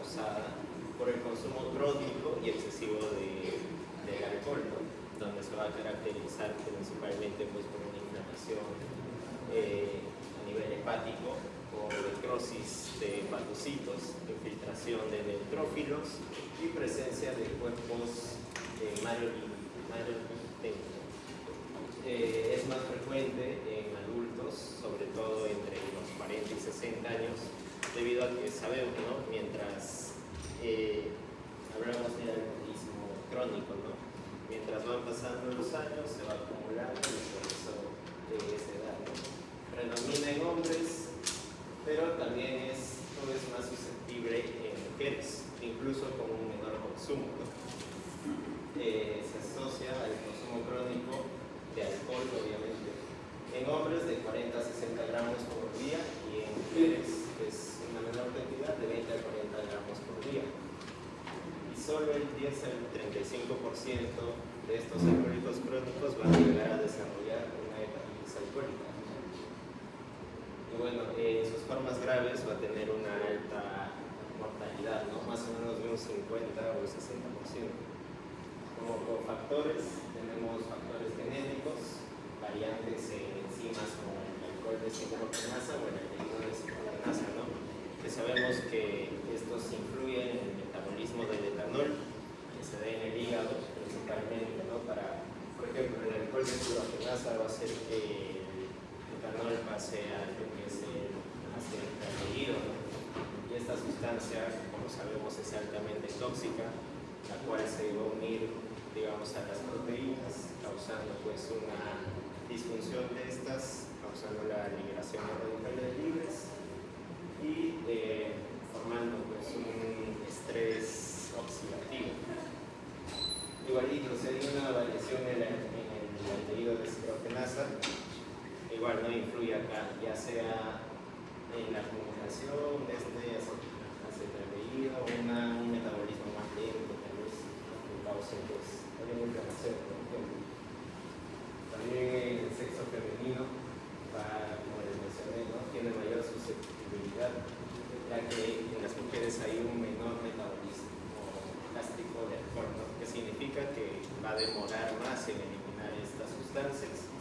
causada por el consumo crónico y excesivo del alcohol, ¿no? Donde se va a caracterizar principalmente pues, por una inflamación a nivel hepático, por necrosis de hepatocitos, infiltración de neutrófilos y presencia de cuerpos es más frecuente en adultos, sobre todo entre los 40 y 60 años, debido a que sabemos, ¿no? Mientras hablamos del alcoholismo crónico, ¿no? Mientras van pasando los años se va acumulando y por eso esa edad, ¿no? Predomina en hombres, pero también todo es más susceptible en mujeres, incluso con un menor consumo, ¿no? Se asocia al consumo crónico de alcohol, obviamente, en hombres de 40 a 60 gramos por día y en mujeres es una menor cantidad de 20 a 40 gramos por día. Y solo el 10 al 35% de estos alcohólicos crónicos van a llegar a desarrollar una hepatitis alcohólica. Y bueno, en sus formas graves va a tener una alta mortalidad, ¿no? Más o menos de un 50 o 60%. Como factores, tenemos factores genéticos, variantes en enzimas como el alcohol de 5-propenasa o el aldehído de 5-propenasa, ¿no? Que sabemos que estos influyen en el metabolismo del etanol, que se da en el hígado principalmente, ¿no? Por ejemplo, el alcohol de 5-propenasa va a hacer que el etanol pase a lo que es el aldehído, ¿no? Y esta sustancia, como sabemos, es altamente tóxica, la cual se va a unir, digamos, a las proteínas, causando pues una disfunción de estas, causando la liberación de radicales libres y formando pues un estrés oxidativo. Igualito, se dio una variación en el aldehído de ciprogenasa, igual no influye acá, ya sea en la comunicación de este acetaldehído o un metabolismo más lento, tal vez, que cause pues una inflamación, por ejemplo. También el sexo femenino, como les mencioné, ¿no? Tiene mayor susceptibilidad, ya que en las mujeres hay un menor metabolismo gástrico de alcohol, ¿no? Que significa que va a demorar más en eliminar estas sustancias,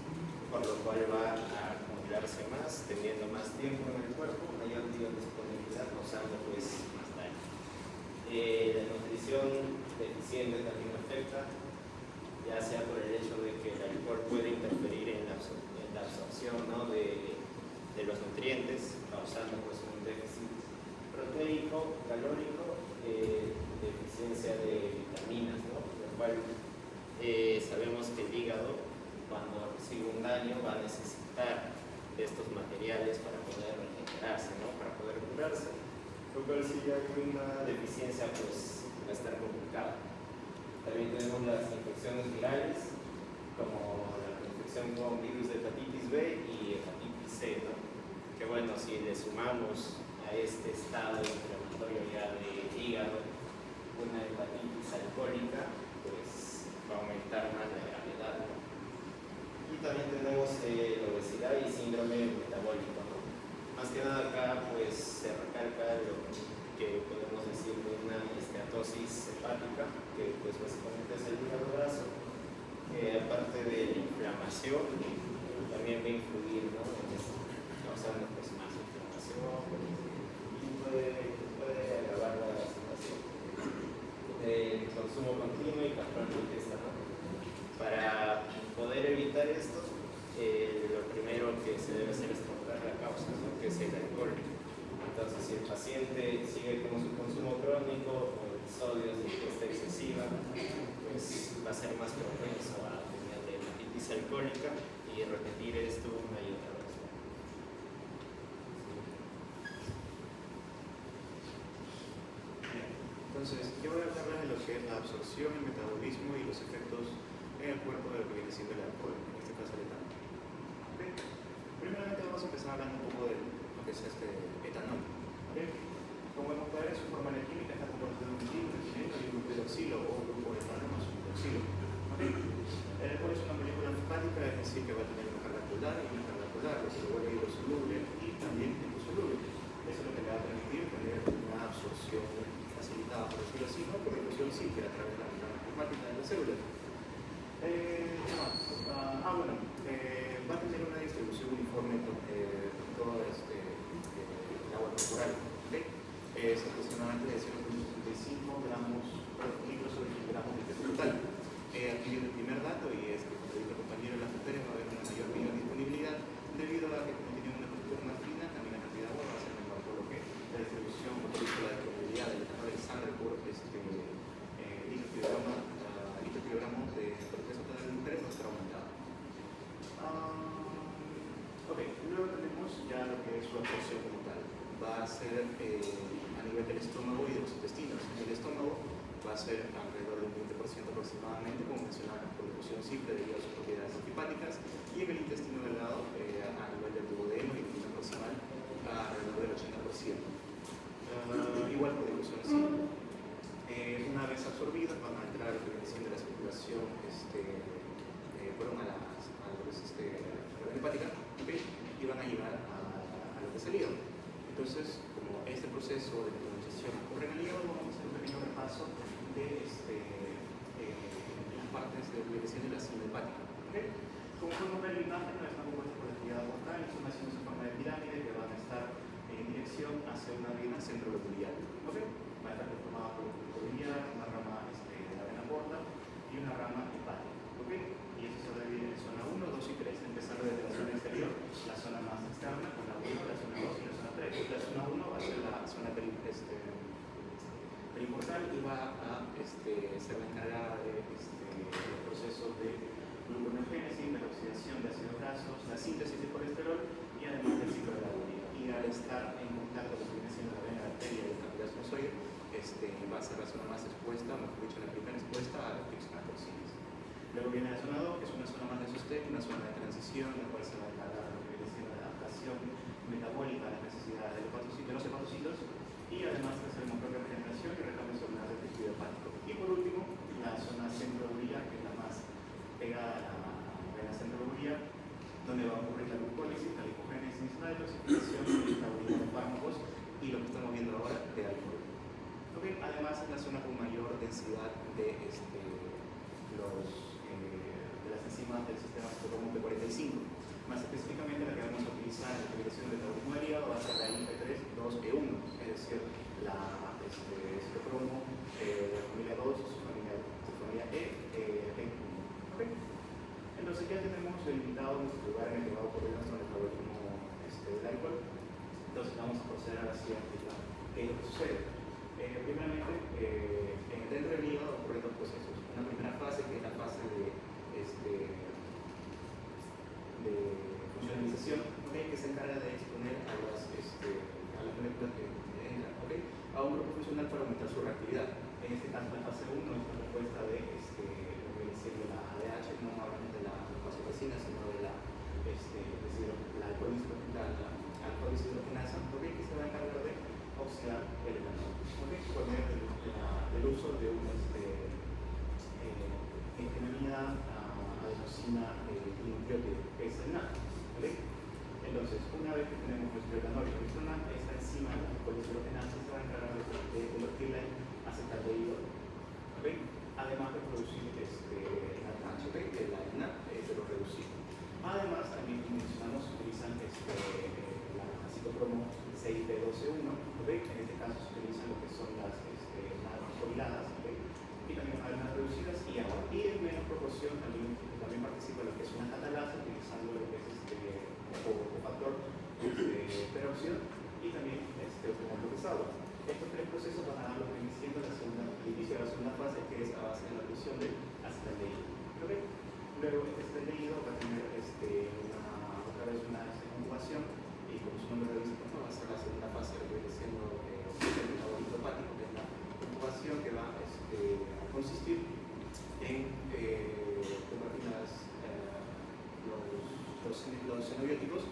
por lo cual va a acumularse más, teniendo más tiempo en el cuerpo, mayor biodisponibilidad, causando pues más daño. La nutrición deficiente también afecta, ya sea por el hecho de que el alcohol puede interferir en la absorción, ¿no? de los nutrientes, causando pues un déficit proteico, calórico, deficiencia de vitaminas, ¿no? Lo cual sabemos que el hígado, cuando recibe un daño, va a necesitar de estos materiales para poder regenerarse, ¿no? Para poder curarse. Lo cual si hay una deficiencia, pues va a estar complicado. También tenemos las infecciones virales, como la infección con virus de hepatitis B y hepatitis C, ¿no? Que bueno, si le sumamos a este estado inflamatorio ya de hígado una hepatitis alcohólica, pues va a aumentar más la gravedad, ¿no? Y también tenemos la obesidad y síndrome metabólico, ¿no? Más que nada acá pues se recalca lo que podemos decir de una esteatosis hepática, que pues básicamente es el hígado graso, que aparte de la inflamación también va a influir, ¿no? En esto, causando pues más inflamación y puede agravar la situación. El consumo continuo y control de ingesta, ¿no? Para poder evitar esto, lo primero que se debe hacer es tratar la causa, ¿no? Que es el alcohol. Entonces, si el paciente sigue con su consumo crónico o episodios de ingesta excesiva, pues va a ser más propenso a tener hepatitis alcohólica y repetir esto una y otra vez. Entonces, yo voy a hablarles de lo que es la absorción, el metabolismo y los efectos en el cuerpo de lo que viene siendo el alcohol, en este caso el etanol. ¿Okay? Primeramente vamos a empezar hablando un poco de lo que es este etanol. ¿Okay? Como vemos ver, su forma química está compuesta de un metileno y un peroxilo o un grupo de etanol más un peroxilo. ¿Okay? El alcohol es una molécula alfática, es decir, que va a tener una carga polar y una carga polar, lo que lo vuelve hidrosoluble y también liposoluble. Eso es lo que le va a permitir tener una absorción que a través de la membrana plasmática de las células. Va a tener una distribución uniforme por todo el agua corporal. ¿Okay? Es aproximadamente de 0.65 gramos por litro sobre kilogramos de peso total. Aquí viene el primer dato y es que, como dijo el compañero, en las mujeres va a haber una mayor biodisponibilidad debido a que como tienen una estructura más fina, también la cantidad de agua va a ser menor, por lo que la distribución, por la disponibilidad del etano de sangre por kilogramo de peso total de mujeres va a estar aumentado. Luego tenemos ya lo que es su absorción como tal. Va a ser a nivel del estómago y de los intestinos. En el estómago va a ser alrededor del 20% aproximadamente, como mencionaba, por difusión simple debido a sus propiedades antifáticas, y en el intestino delgado, a nivel del duodeno y el proximal, alrededor del 80%. Igual por difusión simple. Una vez absorbidas, van a entrar a la organización de la circulación hepática, ¿okay? Y van a llegar a lo que es el hígado. Entonces, como este proceso de colonización ocurre en el hígado, vamos a hacer un pequeño repaso de las partes de lo que es la célula hepática. ¿Okay? Como podemos ver en la imagen, está compuesta por la actividad portal, es una en forma de pirámide que van a estar en dirección hacia una vena centrovenular. ¿Okay? Va a estar conformada por un punto biliar, una rama de la vena porta y una rama hepática. ¿Okay? Y eso se va a dividir en zona 1, 2 y 3, empezando desde la zona exterior, la zona más externa, con la 1, la zona 2 y la zona 3. La zona 1 va a ser la zona periportal y va a ser la encargada de los procesos de gluconeogénesis, de la oxidación de ácidos grasos, la síntesis de colesterol y además del ciclo de la urina. Y al estar en contacto con la vena, la arteria y el capilar sinusoide, va a ser la zona más expuesta, mejor dicho, la primera expuesta a la fricción a toxinas. Luego viene la zona 2, que es una zona más de sostén, una zona de transición, la cual se va a encargar de lo que viene siendo la adaptación metabólica a las necesidades de los hepatocitos y además de hacer motor de regeneración y recambio celular del tejido hepático. Y por último, la zona centrovenular, que es la más pegada a la vena centrovenular, donde va a ocurrir la glucólisis, la lipogénesis, la detoxificación y la orina de fármacos y lo que estamos viendo ahora de alcohol. Okay. Además, es la zona con mayor densidad de las enzimas del sistema citocromo P45. Más específicamente, la que vamos a utilizar en la utilización del metabolismo del hígado va a ser la INP3-2E1, es decir, la citocromo de la familia 2, su familia E, E1. ¿Okay? Entonces, ya tenemos delimitado nuestro lugar en el que va a ocurrir nuestro metabolismo del alcohol. Entonces, vamos a proceder a la siguiente. ¿Qué es lo que sucede? Primeramente, dentro del hígado ocurren dos procesos. Una primera fase, que es la fase de funcionalización, ¿okay? Que se encarga de exponer a las moléculas que entran, ¿okay? A un grupo funcional para aumentar su reactividad. En este caso, la fase 1 es la respuesta de lo que viene siendo la ADH, no hablaremos de la vasopresina, sino de la alcoholishidrogenasa, ¿okay? Que se va a encargar de oxidar el etanol, ¿okay? Por medio del uso de una denominada adenosina dinucleótida, que es el NAD. ¿Okay? Entonces, una vez que tenemos nuestro etanol y nuestro NAD, esta enzima, la alcoholishidrogenasa, se va a encargar de convertirla en acetaldehído, ¿okay? Además de producir la trans, ¿okay? La NAD, pero reducido. Además, también, como mencionamos, utilizan la citocromo 6P12.1, ¿okay? En este caso se utilizan lo que son las fosforiladas, ¿okay? Y también además reducidas y agua. Y en menor proporción también participa lo que es una catalasa, utilizando lo que es cofactor peróxido y también como pesado. Estos tres procesos van a dar lo que viene siendo el inicio de la segunda fase, que es a base de la producción del acetaldehído. ¿Okay? Luego, este acetaldehído va a tener otra vez una conjugación y como su nombre lo dice, va a ser la segunda fase, lo que viene siendo el metabolismo hepático, que es la conjugación que va a consistir en convertir los xenobióticos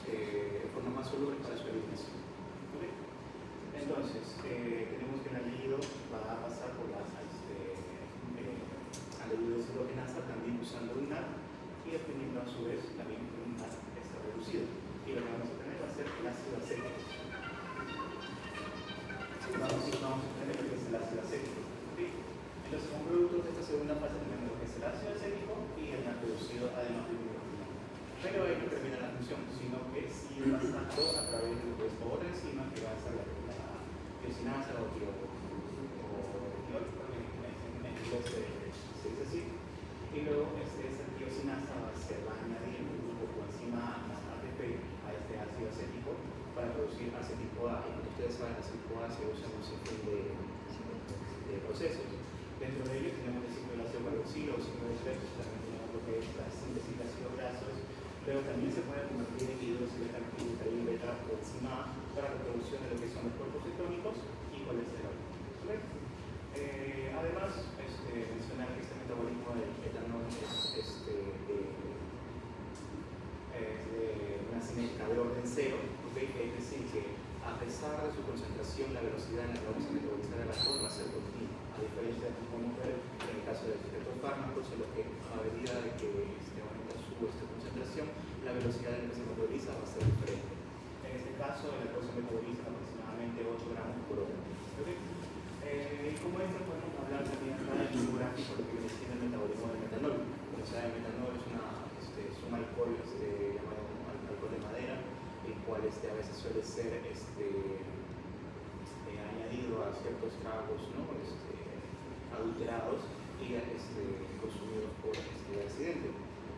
de forma más soluble para su eliminación. ¿Okay? Entonces, tenemos que el aldehído va a pasar por las aldehidrogenasa, también usando un NAD y obteniendo a su vez también un NAD reducido. Y lo que vamos a tener va a ser el ácido acético. Vamos a tener lo que es el ácido acético. ¿Okay? Entonces, disminución, sino que sigue pasando a través de otra enzima que va a ser la tiosinasa o tiol, en inglés se dice así, y luego esa tiosinasa va a añadir un grupo coenzima ATP a este ácido acético para producir acético A. Y como ustedes saben, acético A se usa en un sinfín de procesos. Dentro de ellos tenemos el ciclo del ácido carboxilo o ciclo de Krebs, también tenemos lo que es la síntesis de ácidos grasos, pero también se puede convertir en hidroxiletal beta coenzima A para la producción de lo que son los cuerpos cetónicos y colesterol. Además, mencionar que este metabolismo del etanol es de una cinética de orden cero, ¿okay? Es decir, que a pesar de su concentración, la velocidad en la que vamos a metabolizar el alcohol va a ser continua, a diferencia de como podemos ver en el caso de ciertos fármacos, en los que a medida de que aumenta su concentración, la velocidad en la que se metaboliza va a ser diferente. En este caso, el alcohol se metaboliza aproximadamente 8 gramos por hora. ¿Okay? Y como esto podemos hablar también acá en un gráfico de lo que viene siendo el metabolismo del metanol. Como saben, el metanol es un alcohol llamado alcohol de madera, el cual a veces suele ser añadido a ciertos tragos, ¿no? Adulterados y consumidos por accidente.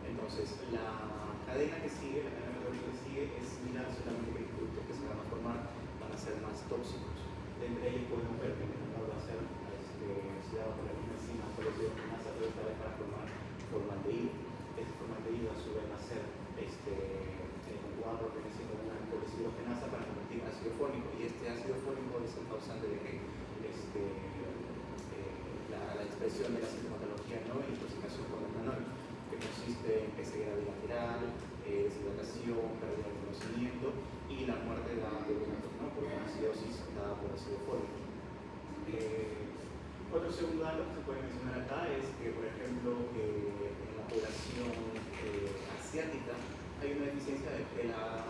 Entonces, la cadena que sigue, la cadena metabólica que sigue, es similar, solamente que los productos que se van a formar van a ser más tóxicos. Entre ellos podemos ver que el metanol va a ser oxidado por la misma enzima colesterolasa, pero esta vez para formar formaldehído. Este formaldehído a su vez va a ser conjugado por una colesterolasa para convertir en ácido fólico, y este ácido fólico es el causante de que la expresión de la sintomatología, ¿no? En intoxicación por metanol, que consiste en ceguera bilateral, deshidratación, pérdida de conocimiento y la muerte ¿no? por una acidosis dada por ácido fólico. Otro segundo dato que se puede mencionar acá es que, por ejemplo, en la población asiática hay una deficiencia de la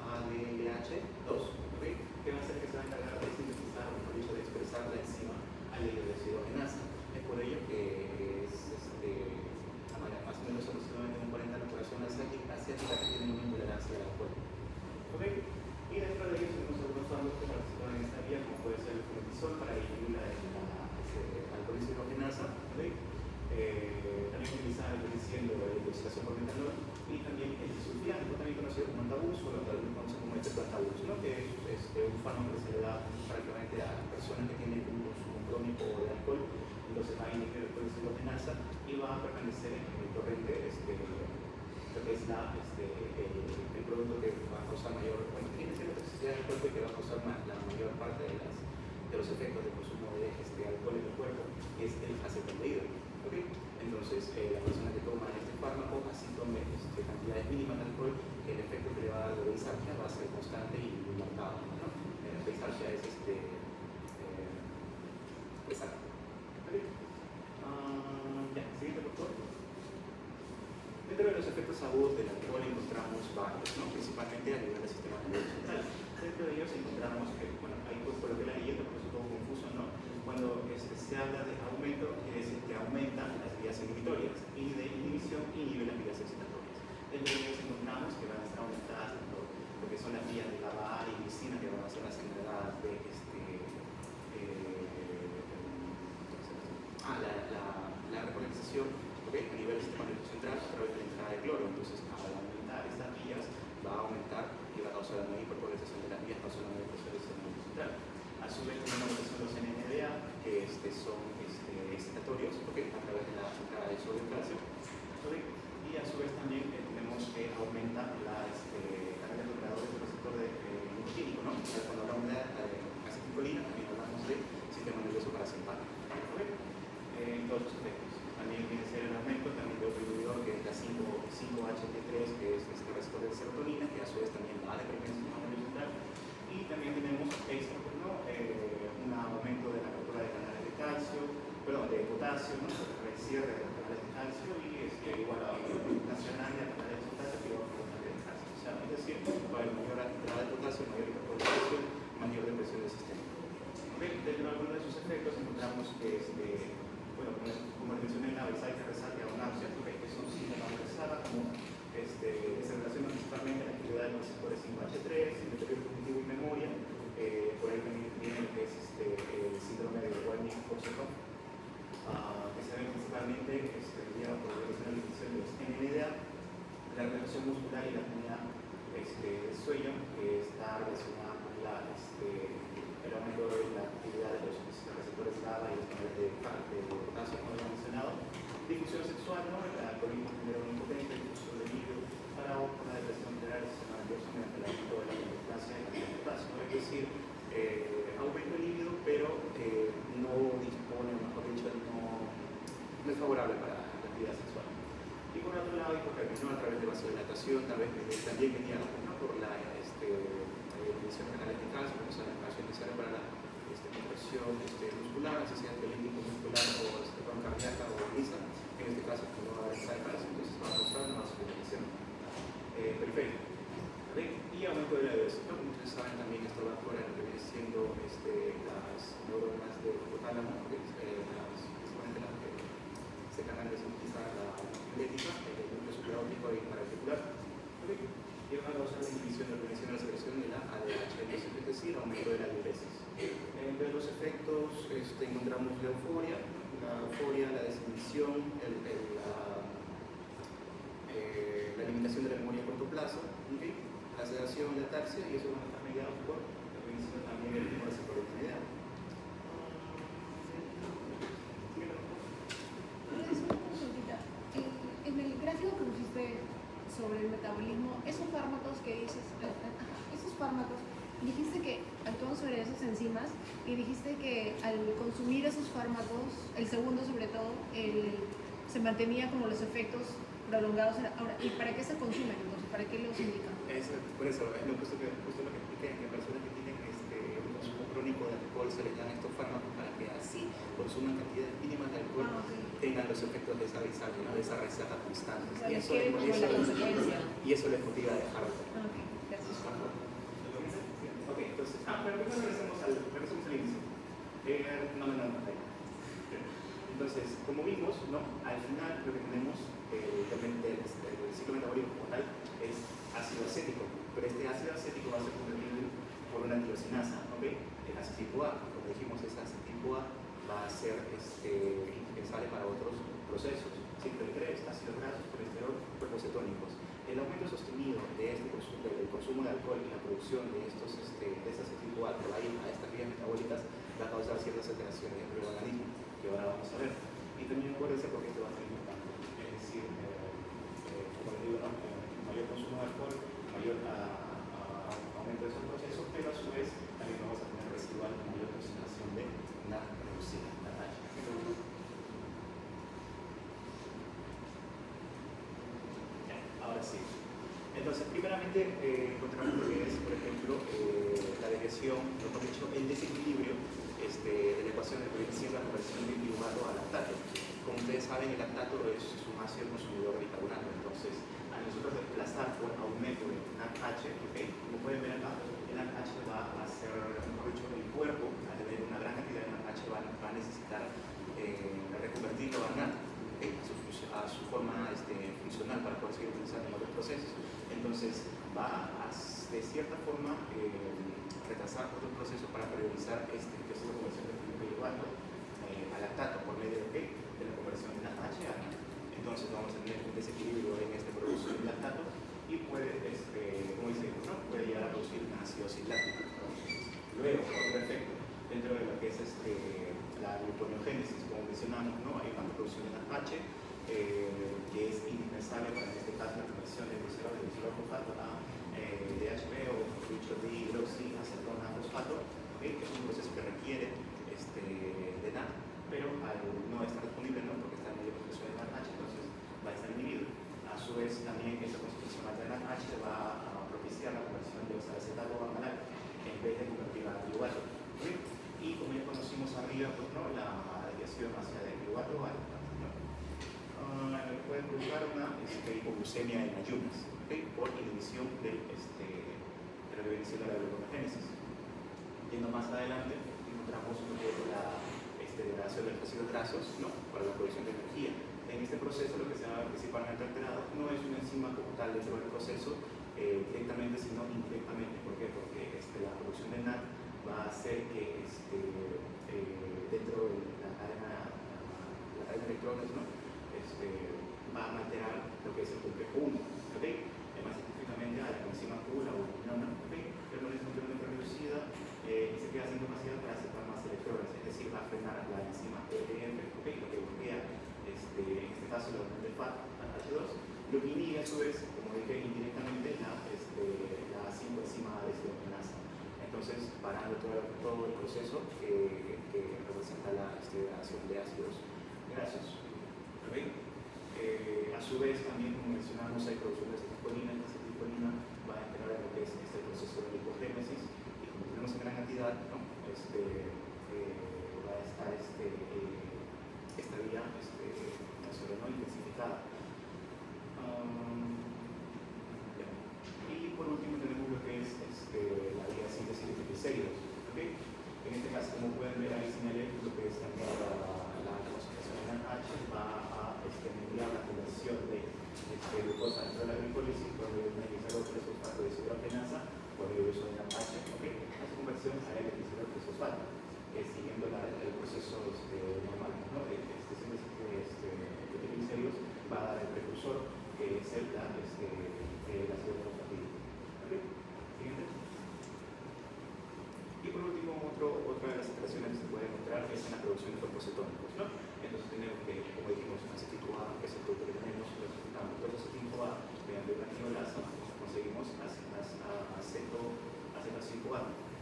ADLH2, ¿okay? Que va a ser que se va a encargar de sintetizar, o por dicho, de expresar la enzima aldehidrogenasa. Es por ello que es más o menos aproximadamente un 40% de la población asiática que tiene una intolerancia al alcohol. ¿Okay? Y dentro de ellos tenemos algunos fármacos que participan en esta vía, como puede ser el flumatisol para inhibir la alcoholhidrogenasa, ¿okay? También utilizar el diciendo la intoxicación por metanol, y también el disulfiram, también conocido como antabus, o lo que algunos conocen como efecto antabus, ¿no? Que es un fármaco que se le da prácticamente a personas que tienen un consumo crónico de alcohol. Entonces va a inhibir la alcoholhidrogenasa y va a permanecer en el torrente lo que es el producto que va a causar mayor, bueno, tiene que ser la toxicidad del cuerpo y que va a causar la mayor parte de los efectos del consumo de alcohol en el cuerpo, que es el acetaldehído. ¿Okay? Entonces, la persona que toma este fármaco, así tome cantidades mínimas de alcohol, el efecto que le va a dar de disarquia va a ser constante y muy marcado, ¿no? La disarquia es exacto. ¿Okay? Siguiente, por favor. Dentro de los efectos agudos del alcohol encontramos varios, ¿no? Principalmente a nivel del sistema nervioso central. Dentro de ellos encontramos que, bueno, ahí por lo que la leyenda, por eso todo confuso, ¿no? Cuando se habla de aumento, quiere decir que aumentan las vías inhibitorias, y de inhibición inhibe las vías excitatorias. Dentro de ellos encontramos que van a estar aumentadas lo que son las vías de GABA y glicina, que van a ser las encargadas de la repolarización, ¿okay? A nivel del sistema nervioso central a través de la entrada de cloro. Entonces, al aumentar estas vías, va a aumentar y va a causar una hiperpolarización de las vías, causando una hiperpolarización del sistema nervioso central. A su vez tenemos lo que son los NMDA, que son excitatorios, ¿okay? A través de la entrada del sodio y calcio. ¿Okay? Y a su vez también tenemos que aumenta la cantidad de operadores del receptor nicotínico, ¿no? Cuando hablamos de acetilcolina, también hablamos de sistema nervioso parasimpático. ¿Okay? Todos los efectos. También viene a ser el aumento también de otro inhibidor, que es la 5-HT3, que es este receptor de serotonina, que a su vez también va a determinar el sistema nervioso central. Y también tenemos esto, ¿no? Un aumento de la apertura de canales de calcio, perdón, de potasio, ¿no? El cierre de los canales de calcio, y igual a nacional de canales de potasio que va a canales de calcio. O sea, es decir, va a haber mayor entrada de potasio, mayor hiperpolarización, mayor depresión del sistema. ¿Okay? Dentro de algunos de sus efectos encontramos que bueno, como les mencioné, la besaria, resaca o náusea, que son síntomas de resada, como Se relaciona principalmente a la actividad de los receptores 5H3, el deterioro cognitivo y memoria. Por ahí también viene lo que es el síndrome de Wernicke-Korsakoff, que se ve principalmente guiado por la inhibición de los NMDA, la relajación muscular y la apnea del sueño, que está relacionada con el aumento de la actividad de los receptores GABA y los canales de potasio, como hemos mencionado. Difusión sexual, ¿no? El alcoholismo genera una impotencia, el uso del líquido para una depresión general y sistema nervioso mediante el aumento de la meloplasia y la potasio. Es decir, aumenta el líquido, pero no dispone, o mejor dicho, no es favorable para la actividad sexual. Y por otro lado, hipotermia, a través de vasodilatación, tal vez también venía por la inhibición de canales de calcio, o sea, la calcio necesaria para la compresión muscular, así sea espelítico muscular o con cardíaca o lisa, en este caso que no va a haber calcio, entonces va a causar una vasodilatación periférica. Y aumento de la diversión, como ustedes saben también esto va fuera de lo que viene siendo las neuronas del hipotálamo, principalmente las que se encargan de sintetizar la atlética, el núcleo supraóptico y pararticular. Y van a causar la inhibición de la prevención de la secreción de la ADH, entonces, es decir, aumento de la diuresis. Entre los efectos encontramos la euforia, la desinhibición, la eliminación de la memoria a corto plazo, la sedación, la ataxia, y eso van a estar mediados por la prevención también del ritmo de secreción. En el gráfico que pusiste sobre el metabolismo, esos fármacos que dices, esos fármacos, dijiste que actúan sobre esas enzimas y dijiste que al consumir esos fármacos, el segundo sobre todo, se mantenía como los efectos prolongados. Ahora, ¿y para qué se consumen entonces? ¿Para qué los indican? Por eso, justo lo que expliqué, que personas que tienen un consumo crónico de alcohol se les dan estos fármacos para que así consuman cantidades mínimas de alcohol, tengan los efectos de esa resaca, ¿no? De esa resaca constante. O sea, y eso les motiva a dejarlo. Gracias. Ok, entonces, pero primero regresemos al inicio. Entonces, como vimos, ¿no? Al final lo que tenemos del ciclo metabólico como tal es ácido acético, pero este ácido acético va a ser convertido por una tiosinasa, ¿ok? El ácido tipo A, como dijimos, ese ácido tipo A va a ser indispensable para otros procesos, ciclo de Krebs, ácidos grasos, colesterol, cuerpos cetónicos. El aumento sostenido de del consumo de alcohol y la producción de ese ácido tipo A que va a ir a estas vías metabólicas va a causar ciertas alteraciones dentro del organismo, que ahora vamos a ver. Y también acuérdense porque esto va a ser importante, es decir, como les digo, mayor consumo de alcohol, mayor aumento de esos procesos, pero a su vez también vamos a tener residual mayor concentración de NAD reducida, NADH. Ahora sí. Entonces, primeramente encontramos lo que es, por ejemplo, la desviación, mejor dicho, el desequilibrio de la ecuación de la conversión de piruvato a lactato. Como ustedes saben, el lactato es un ácido consumidor de bicarbonato. Entonces, a nosotros desplazar por aumento de NADH, ¿okay? Como pueden ver acá, el NADH va a ser, mejor dicho, el cuerpo, al tener una gran cantidad de NADH, va a necesitar reconvertirlo a NAD, ¿okay? A su forma funcional para poder seguir utilizando en otros procesos. Entonces, va a, de cierta forma, retrasar otros procesos para priorizar este proceso de conversión de piruvato a lactato por medio de la conversión de NADH a NAD. Entonces vamos a tener un desequilibrio en este producto de lactato y puede, como dice, ¿no? Puede llegar a producir una acidosis láctica. Luego, otro efecto dentro de lo que es la gluconeogénesis, como mencionamos, ¿no? Hay una producción de NADH que es indispensable para, en este caso, la conversión de glucerol de glucerol-fosfato a DHP o dicho dihidroxiacetona fosfato, que es un proceso que requiere de NAD, pero al no estar disponible, ¿no? Porque está en medio proceso de NADH, entonces va a estar inhibido. A su vez, también esa concentración alta de NADH va a propiciar la conversión de oxalacetato a malal en vez de convertirla a piruvato. Y como ya conocimos arriba, pues, ¿no? La desviación hacia el piruvato a lactato, ¿no? Puede provocar una hipoglucemia en ayunas, ¿okay? Por inhibición de la prevención de la gluconeogénesis. Yendo más adelante, encontramos la degradación de los ácidos grasos, ¿no? Para la producción de energía. En este proceso lo que se va principalmente alterado no es una enzima como tal dentro del proceso directamente, sino indirectamente. ¿Por qué? Porque la producción de NAT va a hacer que dentro de la cadena de electrones, ¿no? Va a alterar lo que es el complejo 1. ¿Okay? Más específicamente a la enzima Q, la urinona, ¿okay? El organismo tiene una reducida y se queda sin capacidad para aceptar más electrones, es decir, va a frenar la enzima EDF, ¿okay? Lo que bloquea en este caso la unión de FAT a H2, lo que inhibe a su vez, como dije, indirectamente la 5-enzima deshidrogenasa. Entonces, parando todo el proceso que representa la degradación de ácidos grasos. ¿Okay? A su vez, también, como mencionamos, hay producción de acetilcolina. Esta acetilcolina va a entrar en lo que es este proceso de lipogénesis y como tenemos en gran cantidad, ¿no? Va a estar esta vía ¿no? intensificada. Y por último tenemos lo que es la vía de síntesis de triglicéridos. ¿Okay? En este caso, como pueden ver, ahí señalé lo que es también la concentración en H va a mediar la conversión de glucosa dentro de la glicólisis por medio de una glicerol-3-fosfato de deshidrogenasa por medio de uso de H. ¿Okay? Esa conversión a la glicerol-3-fosfato, siguiendo el proceso normal, ¿no? De síntesis de triglicéridos va a dar el precursor que es el ácido fosfatídico. ¿Okay? Siguiente. Y por último, otra de las alteraciones que se puede encontrar es en la producción de cuerpos cetónicos, ¿no? Entonces tenemos que, como dijimos, un acetil-CoA, que es el producto que tenemos, lo resultamos dos acetil-CoA mediante una quinolasa, conseguimos aceto-5A. La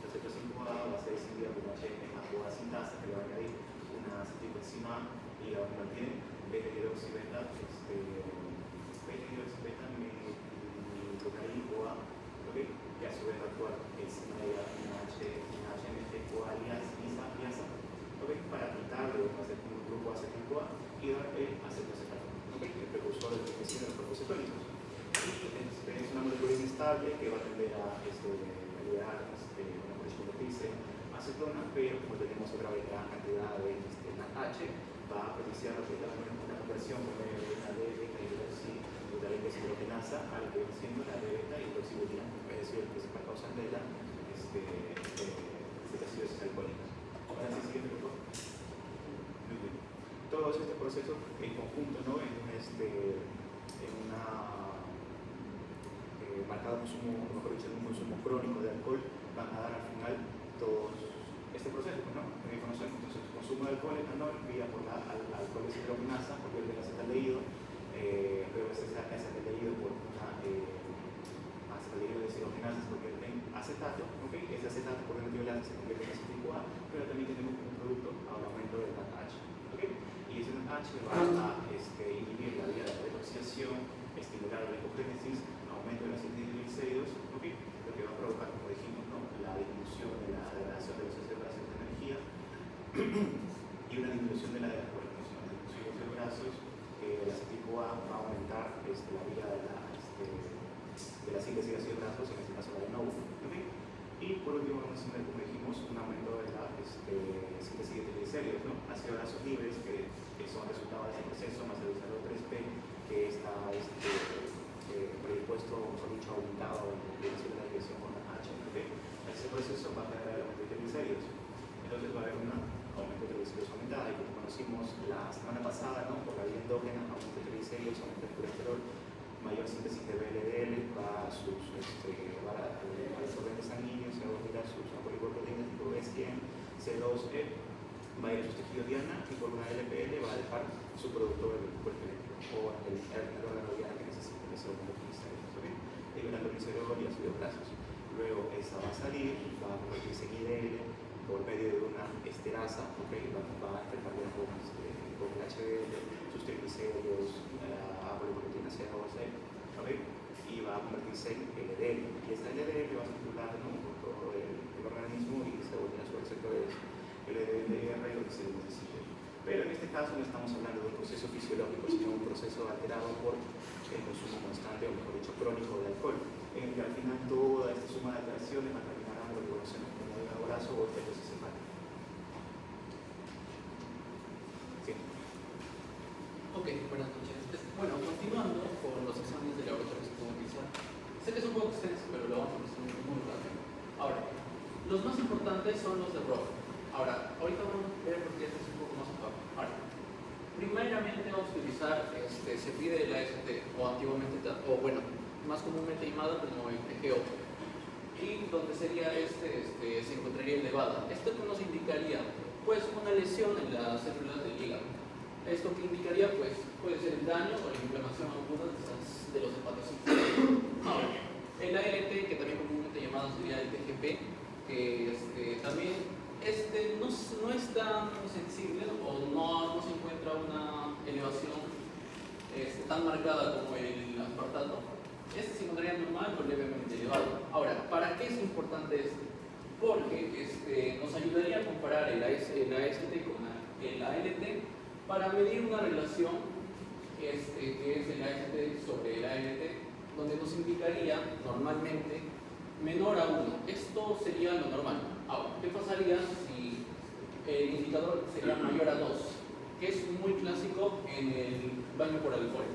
aceto-5A va a ser escindida por una HN-CoA sintasa que le va a añadir una acetilcoenzima y la mantiene beta-hidroxibeta beta-hidroxibeta-metilcocaína-CoA, ¿okay? Que a su vez va a actuar encima de una HNF-CoA liasa, ¿okay? Para quitar de un grupo acetil-CoA y dar acetoacetato, ¿okay? El precursor de la de los cuerpos cetónicos. Y es una molécula inestable que va a tender a liberar una convertirse acetona, pero como tenemos otra vez gran cantidad de H, va a propiciar lo que es una conversión por medio de una D-beta-hidroxideshirogenasa a lo que viene siendo la D-beta-hidroxibutina, es decir, el principal causante de la cetoacidosis alcohólica. Ahora sí, siguiente, por favor. Muy bien. Todos estos procesos en conjunto, ¿no? Marcado consumo, mejor dicho, en un consumo crónico de alcohol, van a dar al final todo este proceso, ¿no? Que conocemos. Entonces, el consumo de alcohol etanol vía por la alcohol deshidrogenasa, por el acetaldehído, luego ese acetaldehído por una acetaldehído deshidrogenasa, porque el acetato, ¿okay? Ese acetato por el antiolasa se convierte en acetil-CoA, pero también tenemos un producto al aumento del NADH, ¿okay? Y ese NADH va a inhibir la vía de redoxiación, estimular la lipogénesis, aumento de la síntesis de triglicéridos, ¿okay? Lo que va a provocar, como dijimos, ¿no? La disminución de la degradación de los ácidos grasos de energía y una disminución de la degradación de los ácidos grasos. El acetil-CoA va a aumentar la vía de la síntesis de ácidos grasos, en este caso la de NOV, ¿okay? Y por último vamos a tener, como dijimos, un aumento de la síntesis de triglicéridos, ¿no? Ácidos grasos libres que son resultado de ese proceso, más el glicerol 3P que está predispuesto, mejor dicho, aumentado en la dirección con la H. ¿Okay? Ese proceso va a generar el aumento de triglicéridos. Entonces va a haber un aumento de triglicéridos aumentada y como conocimos la semana pasada, ¿no? Por la vía endógena, aumento de triglicéridos, aumento de colesterol, mayor síntesis de VLDL, va a los solventes sanguíneos, se va a volver a sus apolipoproteínas tipo B100, C2E, va a ir a sus tejidos diana y por una LPL va a dejar su producto del cuerpo eléctrico o el órgano diana que necesita, que es el triglicéridos, ¿okay? Liberando glicerol y ácidos grasos. Luego esa va a salir, va a convertirse en IDL por medio de una esterasa, ¿okay? Va a intercambiar con el HDL, sus triglicéridos, apolipoproteína C2E, ¿okay? Y va a convertirse en LDL. Y esta LDL va a circular, ¿no? Por todo el organismo y se vuelven a sus receptores LDLR, lo que se necesite. Pero en este caso no estamos hablando de un proceso fisiológico, sino un proceso alterado por el consumo constante, o mejor dicho, crónico de alcohol, en el que al final toda esta suma de alteraciones va a terminar en lo que conocemos como hígado graso o esteatosis hepática. Sí. Ok, bueno, Sé que es un poco extenso, pero lo vamos a resumir muy rápido. Ahora, los más importantes son los de Brock. Ahora, ahorita vamos a ver por qué este es un poco más opaco. Ahora, primeramente vamos a utilizar, se pide la AST, o antiguamente, o bueno, más comúnmente llamada como el EGO. Y donde sería se encontraría elevada. ¿Esto qué nos indicaría? Pues una lesión en las células del hígado. Esto que indicaría, pues, puede ser el daño o la inflamación aguda de los hepatocitos. Ahora, el ALT, que también comúnmente llamado sería el TGP, que también no es tan sensible o no se encuentra una elevación tan marcada como el aspartato. Se encontraría normal o levemente elevado. Ahora, ¿para qué es importante esto? Porque nos ayudaría a comparar el AST con el ALT para medir una relación que es el AST sobre el ALT, donde nos indicaría normalmente menor a 1. Esto sería lo normal. Ahora, ¿qué pasaría si el indicador sería mayor a 2? Que es muy clásico en el baño por alcohol.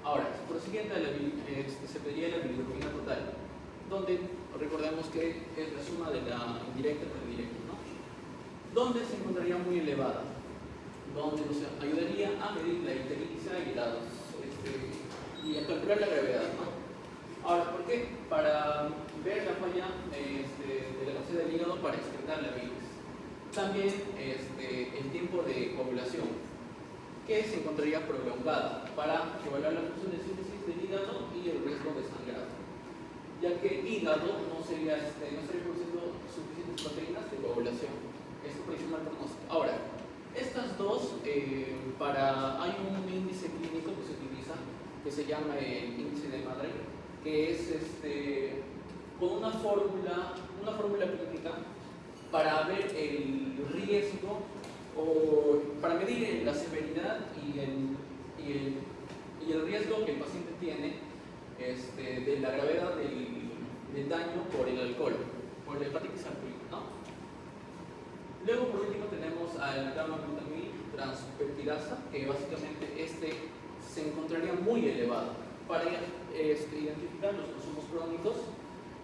Ahora, por siguiente, se pediría la bilirrubina total, donde recordemos que es la suma de la indirecta con la directa, ¿no? Donde se encontraría muy elevada, donde nos ayudaría a medir la glicerina y a calcular la gravedad, ¿no? Ahora, ¿por qué? Para ver la falla de la capacidad del hígado para excretar la bilis. También el tiempo de coagulación, que se encontraría prolongada para evaluar la función de síntesis del hígado y el riesgo de sangrado, ya que el hígado no estaría produciendo suficientes proteínas de coagulación. Esto por mal pronóstico. Ahora, estas dos, hay un índice clínico que se utiliza que se llama el índice de Madre, que es con una fórmula clínica para ver el riesgo o para medir la severidad y el riesgo que el paciente tiene de la gravedad del daño por el alcohol, por la hepatitis alcohólica, ¿no? Luego, por último, tenemos al gamma-glutamil transpeptidasa, que básicamente se encontraría muy elevado para identificar los consumos crónicos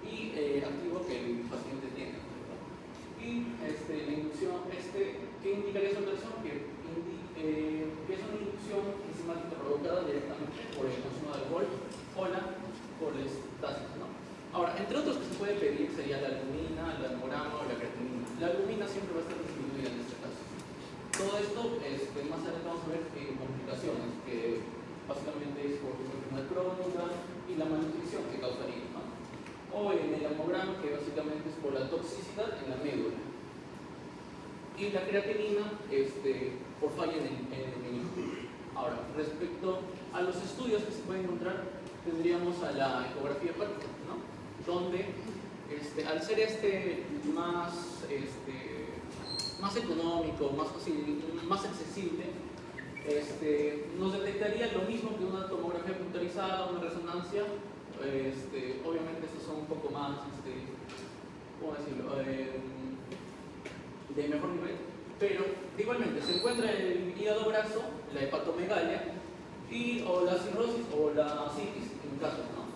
y activos que el paciente tiene. Y la inducción, ¿qué indicaría esa relación? Que es una inducción enzimática provocada directamente por el consumo de alcohol o la colestasis, ¿no? Ahora, entre otros que se puede pedir sería la albumina, la hemograma o la creatinina. La albumina siempre va a estar disminuida en este caso. Todo esto, más adelante vamos a ver complicaciones, que básicamente es por enfermedad crónica y la malnutrición que causaría, ¿no? O en el hemograma, que básicamente es por la toxicidad en la médula. Y la creatinina, por falla en el menisco. Ahora, respecto a los estudios que se pueden encontrar, tendríamos a la ecografía hepática, ¿no? Donde, al ser más económico, más fácil, más accesible, nos detectaría lo mismo que una tomografía computarizada, una resonancia. Obviamente estos son un poco más, ¿cómo decirlo?, de mejor nivel, pero igualmente se encuentra el hígado graso, la hepatomegalia o la cirrosis o la citis en casos, ¿no?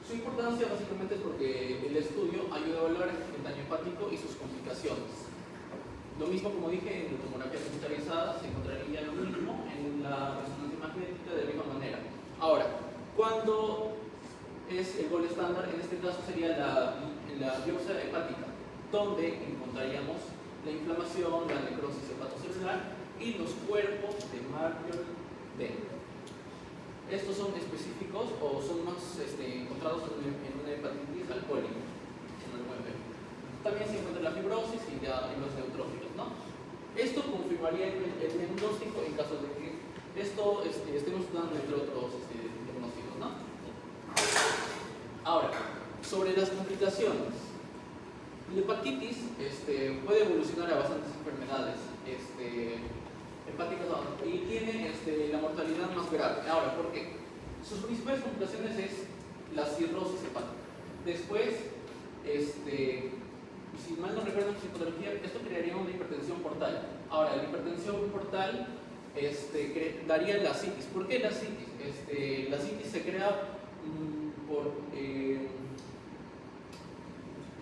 Su importancia básicamente es porque el estudio ayuda a evaluar el daño hepático y sus complicaciones. Lo mismo, como dije, en la tomografía computarizada se encontraría lo mismo en la resonancia magnética de la misma manera. Ahora, ¿cuándo es el gol estándar? En este caso sería la biopsia hepática, donde encontraríamos la inflamación, la necrosis hepatocelular y los cuerpos de Markov-Denner. Estos son específicos o son más encontrados en una hepatitis alcohólica, como lo pueden ver. También se encuentra la fibrosis y los neutrófilos, ¿no? Esto confirmaría el diagnóstico en caso de que estemos dando entre otros diagnósticos, ¿no? Ahora, sobre las complicaciones. La hepatitis puede evolucionar a bastantes enfermedades hepáticas y tiene la mortalidad más grave. Ahora, ¿por qué? Sus principales complicaciones es la cirrosis hepática. Después, si mal no recuerdo en psicopatología, esto crearía una hipertensión portal. Ahora, la hipertensión portal daría la citis. ¿Por qué la citis? La citis se crea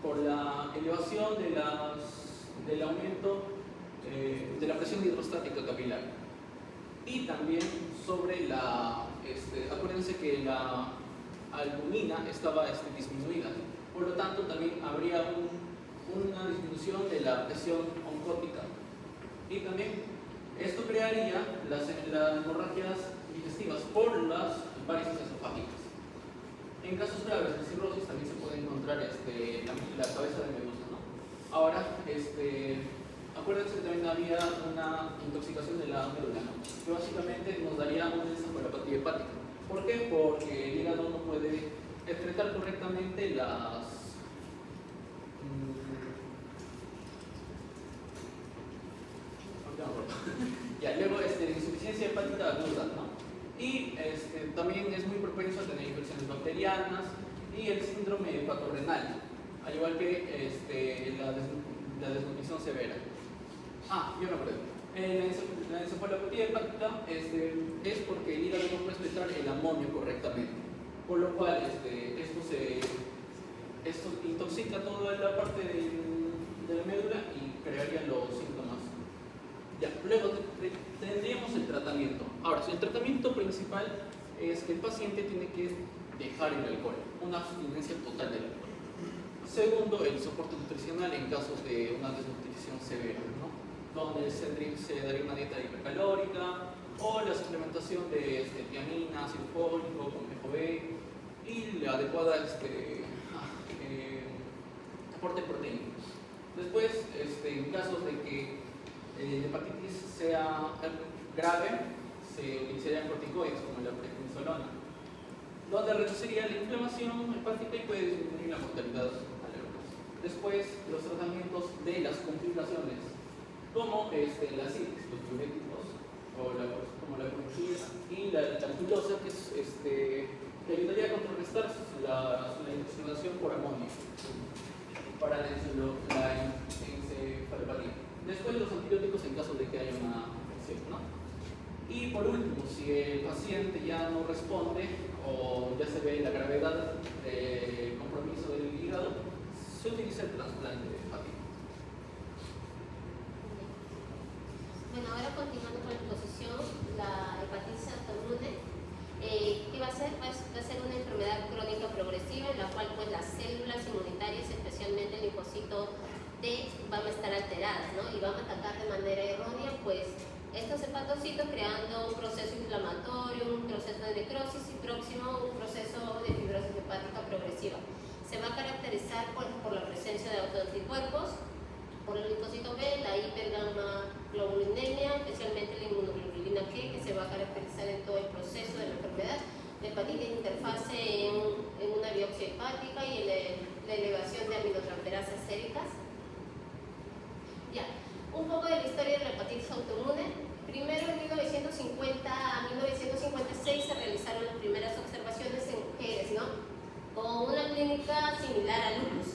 por la elevación del aumento de la presión hidrostática capilar. Y también sobre acuérdense que la albumina estaba disminuida, por lo tanto también habría una disminución de la presión oncótica. Y también esto crearía las hemorragias digestivas por las varices esofágicas. En casos graves de cirrosis también se puede encontrar la cabeza de medusa, ¿no? Ahora, acuérdense que también había una intoxicación de la médula, ¿no? Que básicamente nos daría una encefalopatía hepática. ¿Por qué? Porque el hígado no puede excretar correctamente luego insuficiencia hepática aguda, ¿no? Y también es muy propenso a tener infecciones bacterianas y el síndrome hepatorrenal, al igual que la desnutrición severa. Yo me acuerdo. La encefalopatía hepática es porque el hígado no puede excretar el amonio correctamente, por lo cual esto intoxica toda la parte de la médula y crearía los síntomas. Luego tendríamos el tratamiento. Ahora, el tratamiento principal es que el paciente tiene que dejar el alcohol, una abstinencia total del alcohol. Segundo, el soporte nutricional en casos de una desnutrición severa, ¿no? Donde se daría una dieta hipercalórica o la suplementación de tiamina, ácido fólico, complejo B y la adecuada aporte proteico. Después, en casos de que la hepatitis sea grave, se utilizarían corticoides como la prednisolona, donde reduciría la inflamación hepática y puede disminuir la mortalidad a largo plazo. Después, los tratamientos de las complicaciones, como la citis, los diuréticos, como la clorexina y la lactulosa, que ayudaría a contrarrestar la intoxicación por amonio para la encefalopatía. Después, los antibióticos en caso de que haya una infección, ¿no? Y por último, si el paciente ya no responde o ya se ve la gravedad del compromiso del hígado, se utiliza el trasplante hepático. Bueno, ahora continuando con la exposición, la hepatitis autoinmune, ¿qué va a ser? Va a ser una enfermedad crónica progresiva en la cual pues las células inmunitarias, especialmente el linfocito T, van a estar alteradas, ¿no? Y van a atacar de manera errónea pues estos hepatocitos, creando un proceso inflamatorio, un proceso de necrosis y próximo un proceso de fibrosis hepática progresiva. Se va a caracterizar por la presencia de autoanticuerpos, por el linfocito B, la hipergamaglobulinemia, especialmente la inmunoglobulina G, que se va a caracterizar en todo el proceso de la enfermedad, la hepatitis interfase en una biopsia hepática y la elevación de aminotransferasas séricas. Un poco de la historia de la hepatitis autoinmune. Primero, en 1950 a 1956 se realizaron las primeras observaciones en mujeres, ¿no? Con una clínica similar a lupus,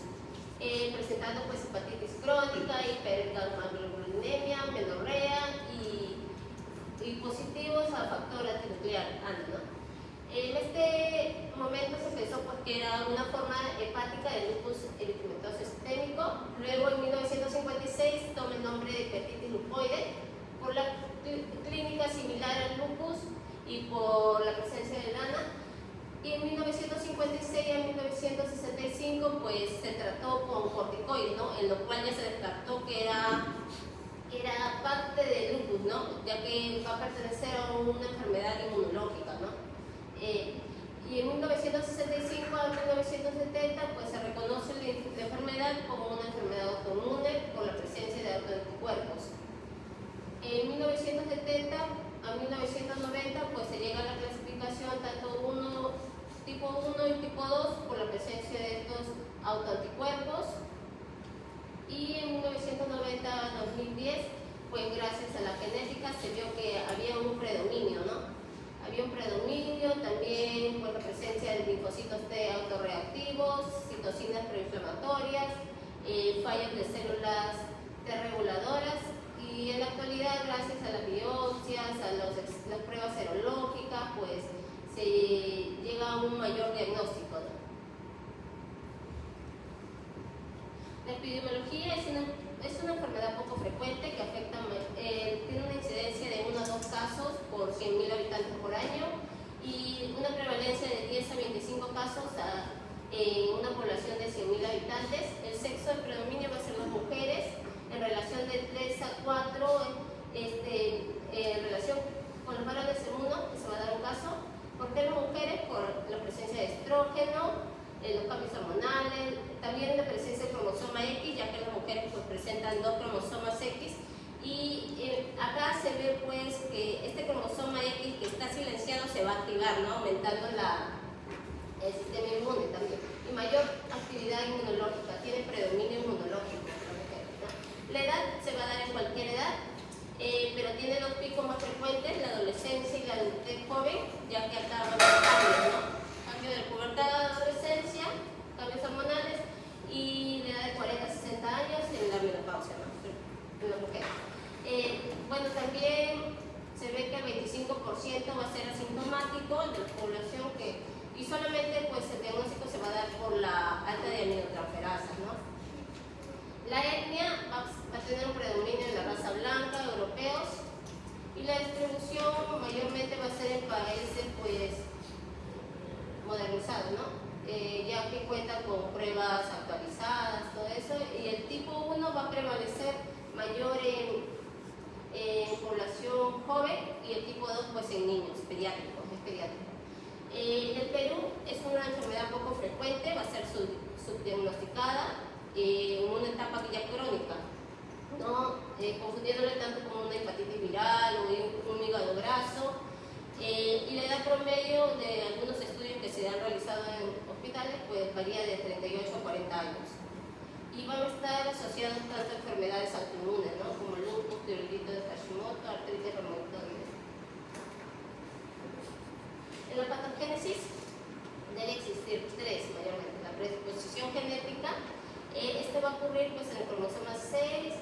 presentando pues hepatitis crónica, hipergamaglobulinemia, menorrea y positivos a factor antinuclear, ¿no? En este momento se pensó que era una forma hepática de lupus eritematoso sistémico. Luego, en 1956, toma el nombre de hepatitis lupoide por la clínica similar al lupus y por la presencia de lana. Y en 1956 a 1965 pues se trató con corticoides, ¿no? En lo cual ya se descartó que era parte del lupus, ¿no? Ya que va a pertenecer a una enfermedad inmunológica, ¿no? Y en 1965 a 1970 pues se reconoce la enfermedad como una enfermedad autoinmune por la presencia de autoanticuerpos. En 1970 a 1990 pues se llega a la clasificación tanto tipo 1 y tipo 2 por la presencia de estos autoanticuerpos. Y en 1990 a 2010 pues gracias a la genética se vio que había un predominio, ¿no? Había un predominio también por la presencia de linfocitos T autorreactivos, citocinas proinflamatorias, fallos de células T reguladoras, y en la actualidad, gracias a las biopsias, a las pruebas serológicas, pues se llega a un mayor diagnóstico, ¿no? La epidemiología es una enfermedad poco frecuente que afecta, tiene una incidencia de 1 a 2 casos por 100.000 habitantes por año y una prevalencia de 10 a 25 casos en una población de 100.000 habitantes. El sexo de predominio va a ser las mujeres, en relación de 3 a 4, en relación con los varones en 1, que se va a dar un caso. ¿Por qué las mujeres? Por la presencia de estrógeno, los cambios hormonales, también la presencia de cromosoma X, ya que las mujeres pues presentan 2 cromosomas X, y acá se ve pues que este cromosoma X que está silenciado se va a activar, ¿no? Aumentando el sistema inmune también, y mayor actividad inmunológica, tiene predominio inmunológico en las mujeres, ¿no? La edad se va a dar en cualquier edad, pero tiene 2 picos más frecuentes, la adolescencia y la adultez joven, ya que acá va a haber cambios, ¿no? Cambio de pubertad a adolescencia, cambios hormonales, y la edad de 40 a 60 años en la menopausia, ¿no? En la mujer. Bueno, también se ve que el 25% va a ser asintomático de la población y solamente pues el diagnóstico se va a dar por la alta de aminotransferasas, ¿no? La etnia va a tener un predominio en la raza blanca, europeos, y la distribución mayormente va a ser en países pues modernizados, ¿no? Ya que cuentan con pruebas actualizadas, todo eso, y el tipo 1 va a prevalecer mayor en población joven y el tipo 2 pues en niños, pediátricos, es pediátrico. En el Perú es una enfermedad poco frecuente, va a ser subdiagnosticada en una etapa ya crónica, ¿no? Confundiéndole tanto como una hepatitis viral o un hígado graso. Y la edad promedio de algunos estudios que se han realizado en hospitales pues varía de 38 a 40 años. Y van a estar asociados tanto a enfermedades autoinmunes, ¿no? Como el lupus, tiroiditis de Hashimoto, artritis reumatoide. En la patogénesis debe existir 3 mayormente. La predisposición genética, esto va a ocurrir pues, en el cromosoma 6.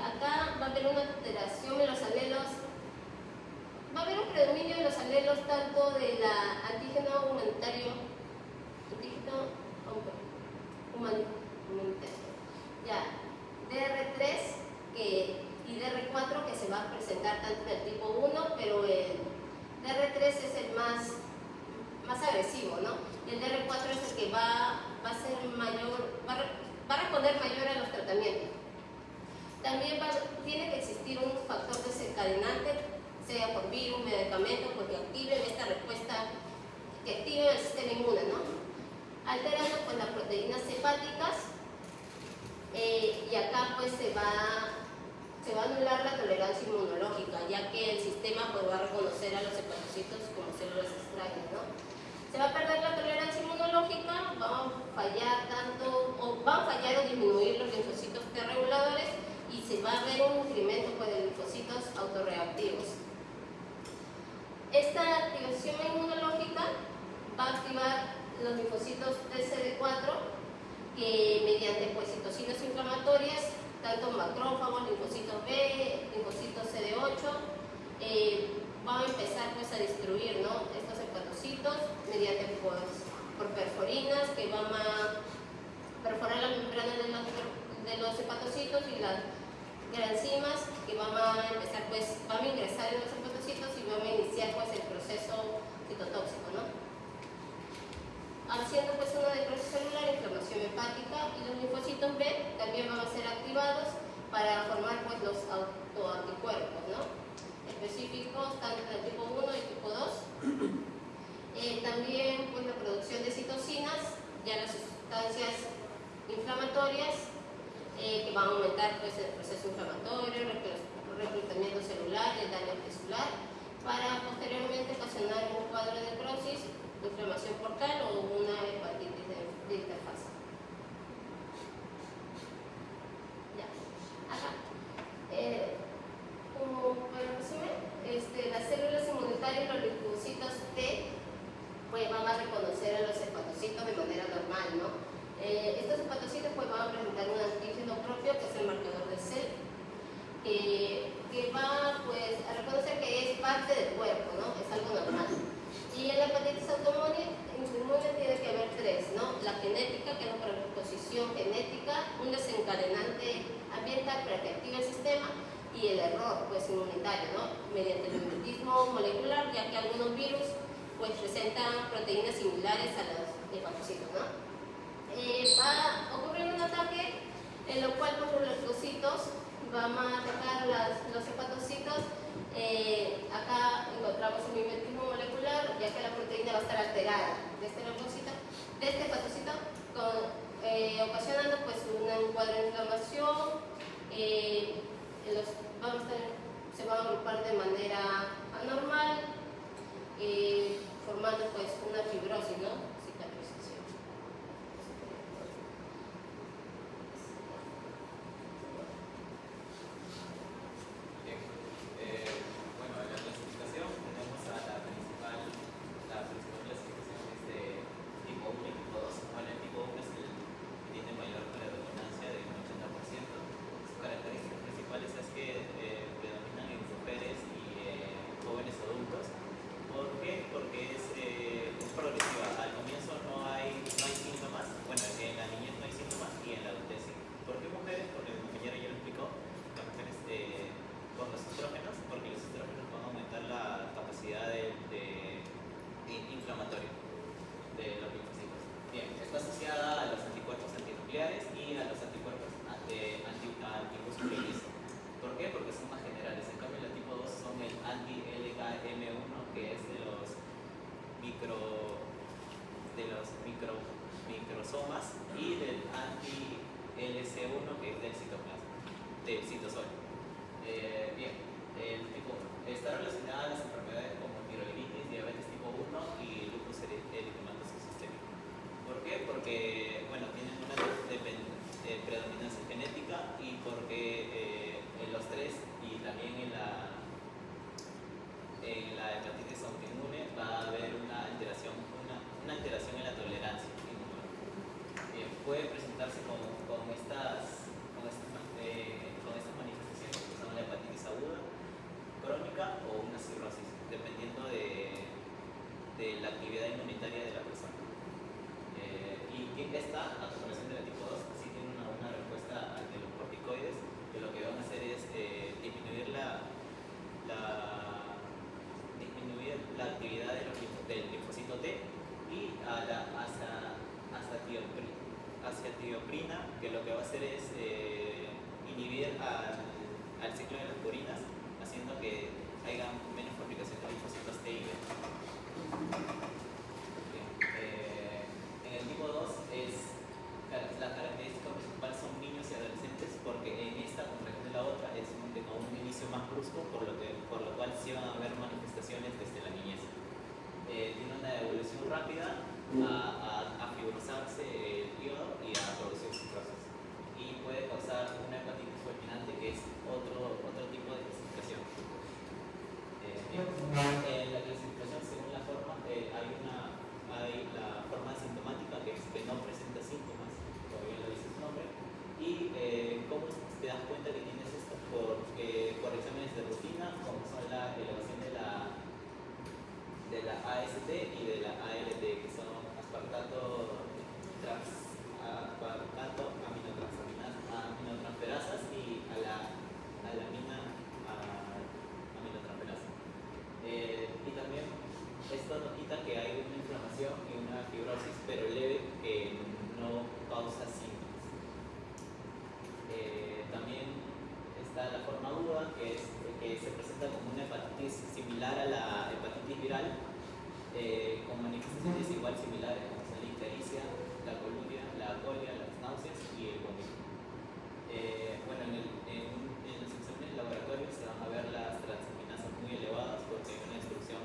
Acá va a haber una alteración en los alelos, va a haber un predominio en los alelos tanto de la antígeno humanitario, ya, DR3 y DR4 que se va a presentar tanto en el tipo 1, pero el DR3 es el más agresivo, ¿no? Y el DR4 es el que va a ser mayor, va a responder mayor a los tratamientos. También tiene que existir un factor desencadenante, sea por virus, medicamento, pues que activen esta respuesta, que activen el sistema inmune, ¿no? Alterando pues las proteínas hepáticas, y acá pues se va a anular la tolerancia inmunológica, ya que el sistema pues, va a reconocer a los hepatocitos como células extrañas, ¿no? Se va a perder la tolerancia inmunológica, van a fallar o disminuir los linfocitos T reguladores y se va a ver un incremento pues, de linfocitos autorreactivos. Esta activación inmunológica va a activar los linfocitos TCD4 que mediante pues, citocinas inflamatorias, tanto macrófagos, linfocitos B, linfocitos CD8, van a empezar pues, a destruir, ¿no? estos hepatocitos mediante pues, por perforinas que van a perforar la membrana de los hepatocitos y las enzimas que van a empezar, pues, van a ingresar en los hepatocitos y van a iniciar pues, el proceso citotóxico, ¿no? Haciendo pues una necrosis celular, inflamación hepática, y los linfocitos B también van a ser activados para formar pues los autoanticuerpos, ¿no? Específicos tanto en el tipo 1 y tipo 2. También pues la producción de citocinas, ya las sustancias inflamatorias que van a aumentar pues el proceso inflamatorio, reclutamiento celular, el daño tisular, para posteriormente ocasionar un cuadro de necrosis, inflamación portal o una hepatitis de interfase. Ya. Acá. Como para resumir, las células inmunitarias, los linfocitos T, pues van a reconocer a los hepatocitos de manera normal, ¿no? Estos hepatocitos pues van a presentar un antígeno propio que es el marcador de CEL, que va pues a reconocer que es parte del cuerpo, ¿no? Es algo normal. Y en la hepatitis autoinmune tiene que haber tres, ¿no? La genética, que es la predisposición genética, un desencadenante ambiental para que active el sistema, y el error, pues, inmunitario, ¿no? Mediante el mimetismo molecular, ya que algunos virus, pues, presentan proteínas similares a los hepatocitos, ¿no? Va a ocurrir un ataque en lo cual, por los leucocitos van a atacar los hepatocitos. Acá encontramos un mimetismo molecular, ya que la proteína va a estar alterada de este leucocito, de este hepatocito, ocasionando, pues, un cuadro de inflamación. Se van a agrupar de manera anormal, formando, pues, una fibrosis, ¿no? Cicatrización. Bien. Bueno, en la clasificación tenemos a la principal clasificación es de tipo 1 y tipo 2. Bueno, el tipo 1 es el que tiene mayor predominancia de un 80%. Sus características principales es que predominan en mujeres y jóvenes adultos. ¿Por qué? Porque es progresiva. Al comienzo no hay síntomas. Bueno, en la niñez no hay síntomas y en la adultez sí. ¿Por qué mujeres? Porque mi compañera ya lo explicó. Las mujeres por los estrógenos, porque los estrógenos van a aumentar la capacidad inflamatoria de los linfocitos. Bien, está asociada a los anticuerpos antinucleares y a los anticuerpos antimusculinis. ¿Por qué? Porque son más generales. En cambio, el tipo 2 son el anti-LKM1, que es de los microsomas, y del anti-LC1, que es del citoplasma, del citosol. Bien, el tipo 1 está relacionada a las enfermedades como tiroiditis, diabetes tipo 1 y lupus eritematoso sistémico. ¿Por qué? Porque, bueno, tienen una predominancia genética y porque en los tres y también en la hepatitis autoinmune va a haber una alteración en la tolerancia inmunológica. Bien, puede presentarse con estas manifestaciones, que son la hepatitis aguda, crónica o una cirrosis, dependiendo de la actividad inmunitaria de la persona. Y esta, a comparación de la tipo 2, sí tiene una respuesta ante los corticoides, que lo que van a hacer es disminuir la actividad del linfocito T y hacia tioprina, que lo que va a hacer es inhibir al ciclo de las purinas, haciendo que haya menos fabricación de linfocitos T y B. En el tipo 2 la característica principal son niños y adolescentes, porque en esta comparación de la otra es con un inicio más brusco, por lo cual sí van a haber manifestaciones desde la niñez. Tiene una evolución rápida a fibrosarse el hígado y a producir cirrosis. Y puede causar una hepatitis fulminante, que es otro tipo de clasificación. En la clasificación, según la forma, hay la forma asintomática, que es que no presenta síntomas, como bien lo dice su nombre. Y ¿cómo te das cuenta que tienes esto? Por exámenes de rutina, como son la elevación de la AST y de la ALT, que son aspartato aminotransferasas y alamina aminotransferasa. Y también esto nos quita que hay una inflamación y una fibrosis, pero leve, que no causa síntomas. También está la forma aguda, que se presenta como una hepatitis similar a la hepatitis viral, con manifestaciones igual similares, como son la ictericia, la coluria, la colia, las náuseas y el vómito. Bueno, en los exámenes laboratorios se van a ver las transaminasas muy elevadas, porque hay una destrucción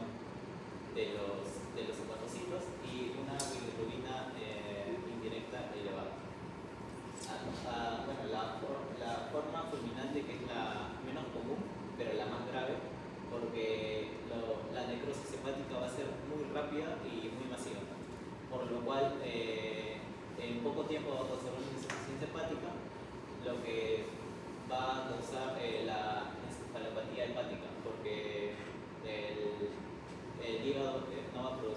de los hepatocitos y una bilirrubina indirecta elevada. Bueno, la forma fulminante, que es la menos común, pero la más grave, porque la necrosis hepática va a ser muy rápida y muy masiva, por lo cual en poco tiempo va a causar una insuficiencia hepática, lo que va a causar la encefalopatía hepática, porque el hígado no va a producir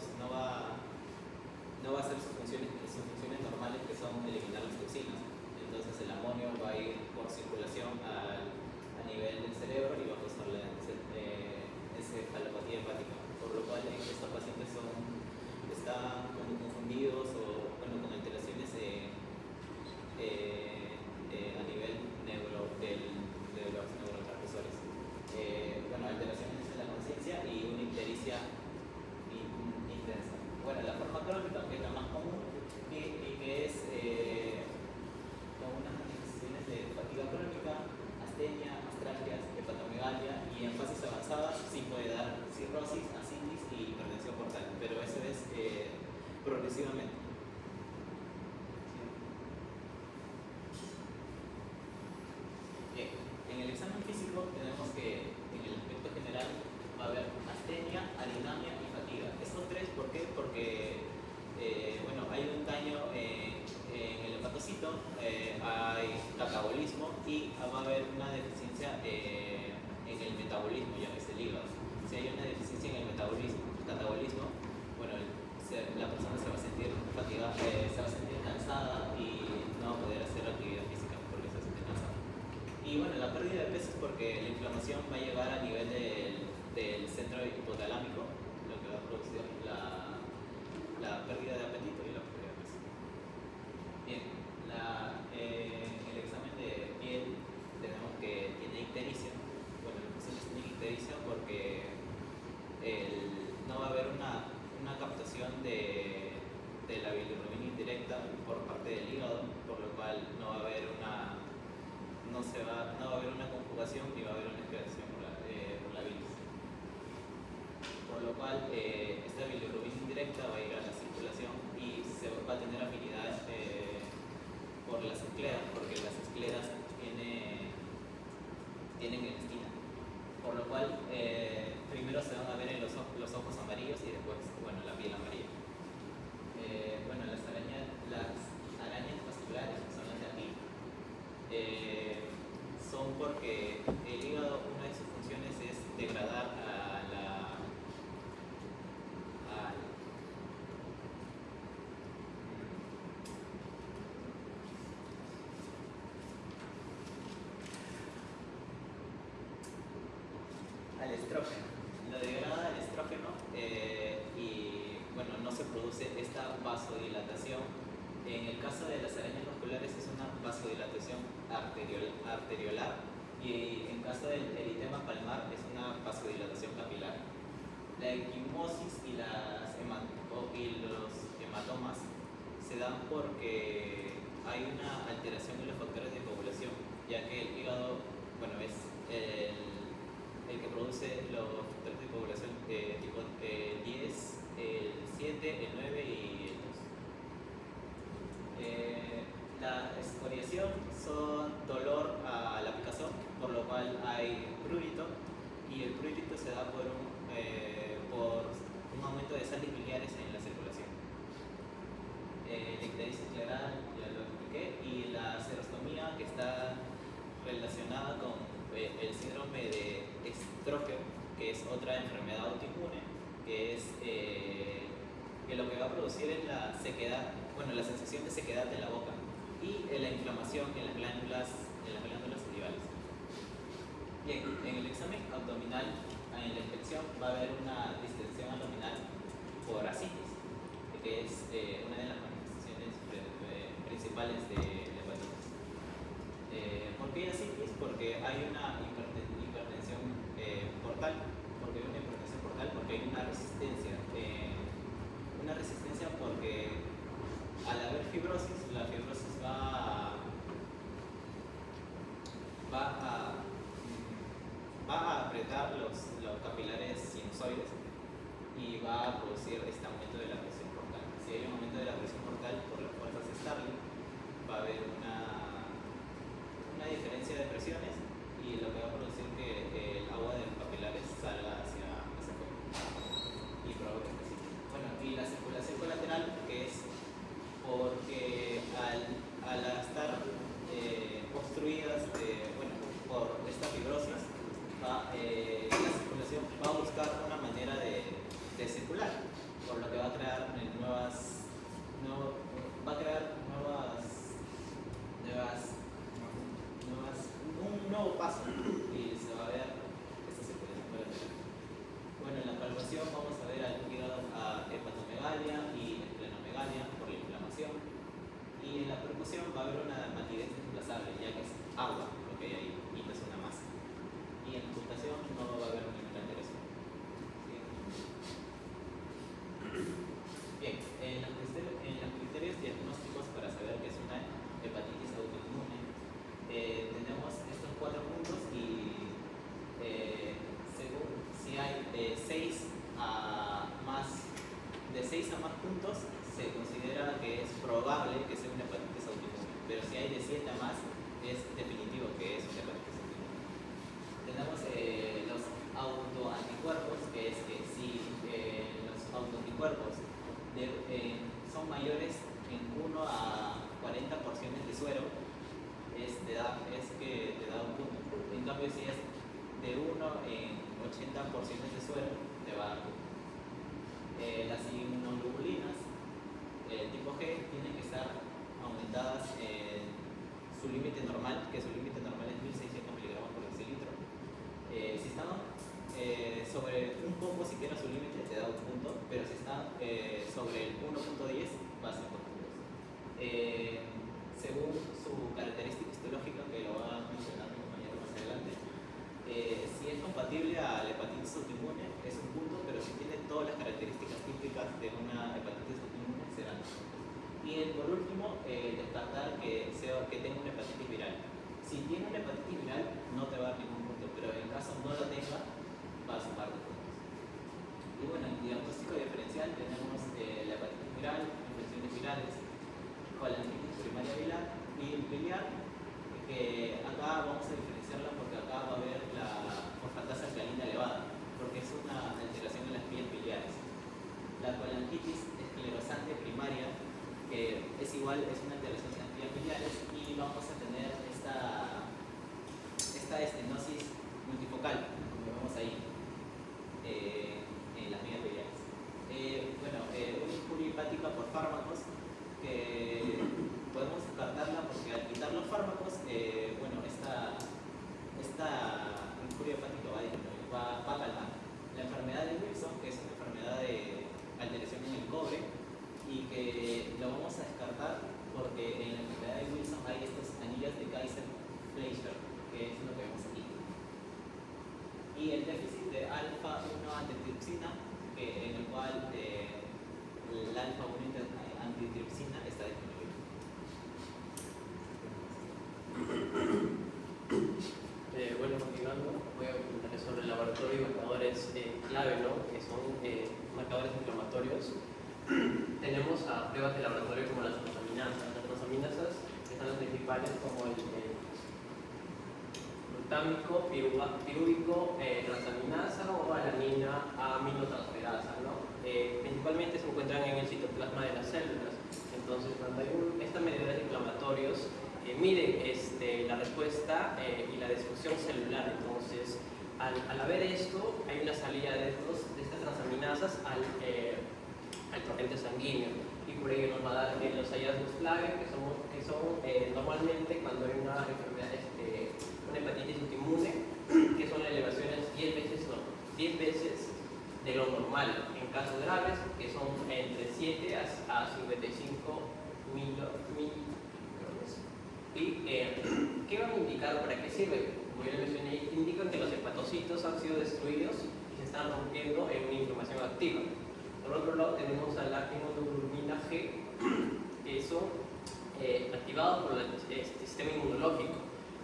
crónica, que es la más común, y que es con unas manifestaciones de fatiga crónica, astenia, astralgias, hepatomegalia, y en fases avanzadas sí puede dar cirrosis, ascitis y hipertensión portal, pero eso es progresivamente. Bien, en el examen físico tenemos que en el aspecto general va a haber astenia, arinamia y fatiga. Estos tres, ¿por qué? Porque bueno, hay un daño en el hepatocito, hay catabolismo y va a haber una deficiencia en el metabolismo, ya que es el hígado. Si hay una deficiencia en el catabolismo, bueno, la persona se va a sentir fatigada, se va a sentir cansada y no va a poder hacer actividad física porque se siente cansada. Y bueno, la pérdida de peso es porque la inflamación va a llegar a nivel del centro hipotalámico, lo que va a producir la pérdida de apetito y la pérdida de peso. Bien, el examen de piel tenemos que tiene ictericia. Bueno, el paciente tiene ictericia porque no va a haber una captación de la bilirrubina indirecta por parte del hígado, por lo cual no va a haber una conjugación ni va a haber una excreción por la bilis. Por lo cual esta bilirrubina indirecta va a ir a la circulación y se va a tener afinidad por las escleras, porque las escleras tienen elastina. Por lo cual primero se van a ver en los ojos amarillos y después, bueno, la piel amarilla. Bueno, las arañas vasculares, que son las de aquí, son porque el hígado, una de sus funciones es degradar al estrógeno. Lo degrada el estrógeno y bueno, no se produce esta vasodilatación. En el caso de las arañas vasculares es una vasodilatación arteriolar y en caso del eritema palmar es una vasodilatación capilar. La equimosis y los hematomas se dan porque hay una alteración en los factores de coagulación, ya que el hígado, bueno, es el que produce los factores de coagulación tipo 10, el 7, el 9 y el 2. La escoriación son dolor a la picazón, por lo cual hay prurito, y el prurito se da por un aumento de sales biliares en la circulación. La ictericia escleral, ya lo expliqué, y la serostomía, que está relacionada con el síndrome de Stroker, que es otra enfermedad autoinmune, que es que lo que va a producir es la sequedad, bueno, la sensación de sequedad de la boca y la inflamación en las glándulas salivales. Bien, en el examen abdominal, en la inspección va a haber una distensión abdominal por ascitis, que es una de las manifestaciones principales de la hepatitis. ¿Por qué hay ascitis? Porque hay una hipertensión portal. Porque hay una hipertensión portal, porque hay una resistencia. Porque al haber fibrosis, la fibrosis va a apretar los capilares sinusoides y va a producir este aumento de la presión portal. Si hay un aumento de la presión portal por las fuerzas de Starling, va a haber una diferencia de presiones y lo que va a producir que el agua de los capilares salga hacia afuera y provoque esta ascitis. Bueno, y la circulación colateral, que es porque al estar obstruidas por esta fibrosis, la circulación va a buscar una manera de circular, por lo que va a crear un nuevo paso y se va a ver esta circulación colateral. Bueno, en la palpación vamos a ver al hígado a hepatomegalia y esplenomegalia por la inflamación, y en la percusión va a haber una dermatitis desplazable, ya que es agua lo que hay ahí y no es una masa. Y en la ocultación no va a haber ninguna alteración. Bien, en 7 a más, es definitivo que es una hepatitis autoinmune. Tenemos los autoanticuerpos, que es que si los autoanticuerpos son mayores en 1 a 40 porciones de suero, es que te da un punto. En cambio, si es de 1 en 80 porciones de suero, te va a dar punto. Las inmunoglobulinas tipo G tienen que estar aumentadas en su límite normal, que su límite normal es 1600 miligramos por decilitro. Si están sobre un poco siquiera su límite, te da un punto, pero si están sobre el 1.10, va a ser 2 puntos. Según su característica histológica, que lo va a mencionar mi compañero más adelante, si es compatible a la hepatitis autoinmune, es un punto, pero si tiene todas las características típicas de una hepatitis autoinmune, serán 2 puntos. Y por último, descartar que tenga una hepatitis viral. Si tiene una hepatitis viral, no te va a dar ningún punto, pero en caso no lo tenga, va a sumar 2 puntos. Y bueno, en diagnóstico diferencial tenemos la hepatitis viral, infecciones virales, colangitis primaria biliar, que acá vamos a diferenciarla porque acá va a haber la fosfatasa alcalina elevada, porque es una alteración en las vías biliares. La colangitis esclerosante primaria, que es una alteración en las vías biliares, y vamos a tener esta estenosis multifocal, como vemos ahí, en las vías biliares. Una injuria hepática por fármacos, que podemos descartarla porque al quitar los fármacos, esta injuria hepática va a calmar. La enfermedad de Wilson, que es una enfermedad de alteración en el cobre, y que lo vamos a descartar porque en la enfermedad de Wilson hay estas anillas de Kaiser-Fleischer, que es lo que vemos aquí. Y el déficit de alfa-1 antitripsina, en el cual la alfa-1 antitripsina está disponible. Continuando, voy a comentar sobre el laboratorio y marcadores clave, ¿no? Que son marcadores inflamatorios. Tenemos a pruebas de laboratorio como las transaminasas. Las transaminasas están las principales como el glutámico, pirúvico, transaminasa o alanina aminotransferasa, ¿no? Principalmente se encuentran en el citoplasma de las células. Entonces, cuando hay estas medidores inflamatorios, miden la respuesta y la destrucción celular. Entonces, al haber esto, hay una salida de estas transaminasas al torrente sanguíneo, y por ello nos va a dar los hallazgos clave, que son normalmente cuando hay una enfermedad, una hepatitis autoinmune, que son elevaciones 10 veces de lo normal. En casos graves, que son entre 7 a 55 millones. ¿Y qué van a indicar? ¿Para qué sirve? Como ya les mencioné, indican que los hepatocitos han sido destruidos y se están rompiendo en una inflamación activa. Por otro lado, tenemos a la hemoglobina G, que son activados por el sistema inmunológico,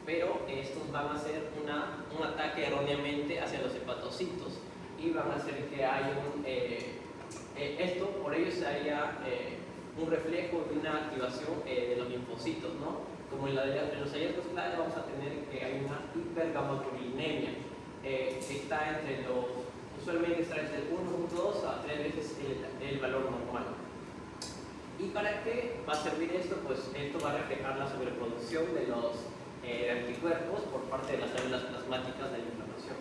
pero estos van a hacer un ataque erróneamente hacia los hepatocitos y van a hacer que haya por ello se haya un reflejo de una activación de los linfocitos, ¿no? Como en los hallazgos clave vamos a tener que hay una hipergamaglobulinemia, que está usualmente está entre el 1.2 a 3 veces el valor normal. ¿Y para qué va a servir esto? Pues esto va a reflejar la sobreproducción de los anticuerpos por parte de las células plasmáticas de la inflamación.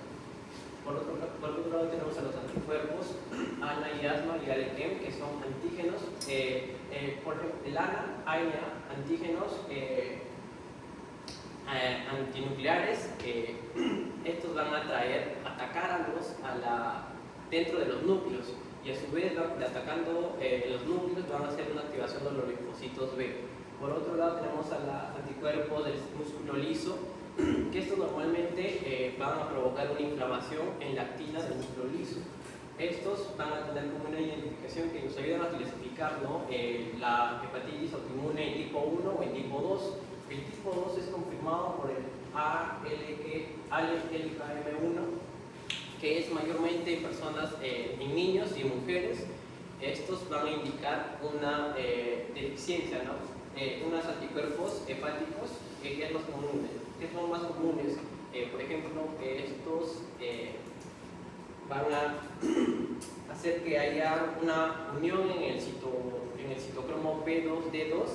Por otro lado tenemos a los anticuerpos ANA y ASMA y ALECHEM, que son antígenos, por ejemplo, el ANA, antígenos antinucleares. Estos van a atacar dentro de los núcleos, y a su vez atacando los núcleos van a hacer una activación de los linfocitos B. Por otro lado tenemos a los anticuerpos del músculo liso, que estos normalmente van a provocar una inflamación en la actina del músculo liso. Estos van a tener como una identificación que nos ayudan a clasificar, ¿no? La hepatitis autoinmune en tipo 1 o en tipo 2. El tipo 2 es confirmado por el ALKM1, que es mayormente en personas, en niños y en mujeres. Estos van a indicar una deficiencia, ¿no? unos anticuerpos hepáticos que es más comunes. ¿Qué son más comunes? Por ejemplo, que estos van a hacer que haya una unión en el citocromo P2D2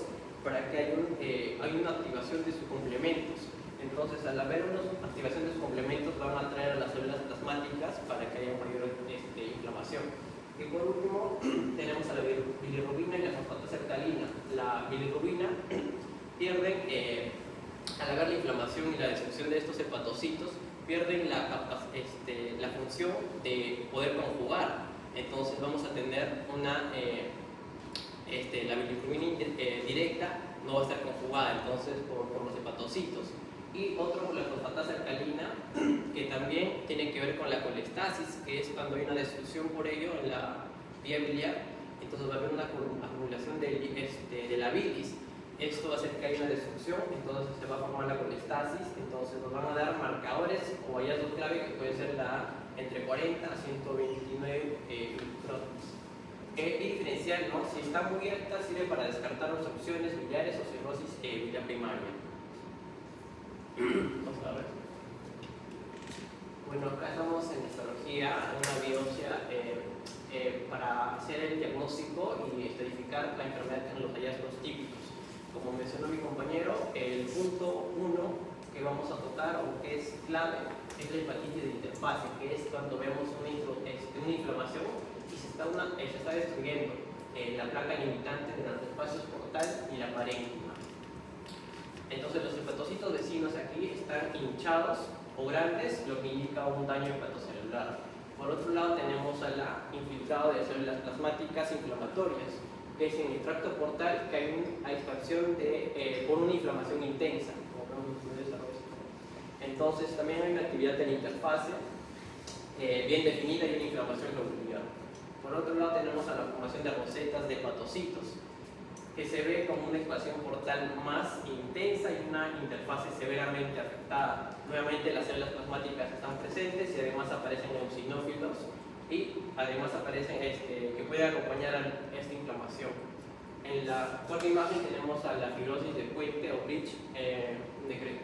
para que haya una activación de sus complementos. Entonces, al haber una activación de sus complementos, van a atraer a las células plasmáticas para que haya mayor inflamación. Y por último, tenemos a la bilirrubina y la fosfatasa alcalina. La bilirrubina pierde, al haber la inflamación y la destrucción de estos hepatocitos, pierden la función de poder conjugar. Entonces vamos a tener la bilirrubina directa no va a estar conjugada entonces por los hepatocitos. Y otro, la fosfatasa alcalina, que también tiene que ver con la colestasis, que es cuando hay una destrucción por ello en la vía biliar. Entonces va a haber una acumulación de la bilis. Esto va a hacer que haya una destrucción, entonces se va a formar la colestasis. Entonces nos van a dar marcadores o hallazgos clave que pueden ser entre 40 a 129 micrones. Y diferencial, ¿no? Si está muy alta, sirve para descartar obstrucciones biliares o cirrosis biliar primaria. Vamos a ver. Bueno, acá estamos en histología, una biopsia para hacer el diagnóstico y estadificar la enfermedad en los hallazgos típicos. Como mencionó mi compañero, el punto 1 que vamos a tocar o que es clave es la hepatitis de interfase, que es cuando vemos una inflamación y se está destruyendo la placa limitante de los espacios portal y la parénquima. Entonces los hepatocitos vecinos aquí están hinchados o grandes, lo que indica un daño hepatocelular. Por otro lado tenemos a la infiltrado de células plasmáticas inflamatorias, que es en el tracto portal que hay una expansión por una inflamación intensa. Entonces también hay una actividad de la interfase bien definida y una inflamación glomerular. Por otro lado tenemos a la formación de rosetas de hepatocitos, que se ve como una expansión portal más intensa y una interfase severamente afectada. Nuevamente las células plasmáticas están presentes y además aparecen eosinófilos y además aparecen que pueden acompañar a esta inflamación. En la cuarta imagen tenemos a la fibrosis de puente o bridge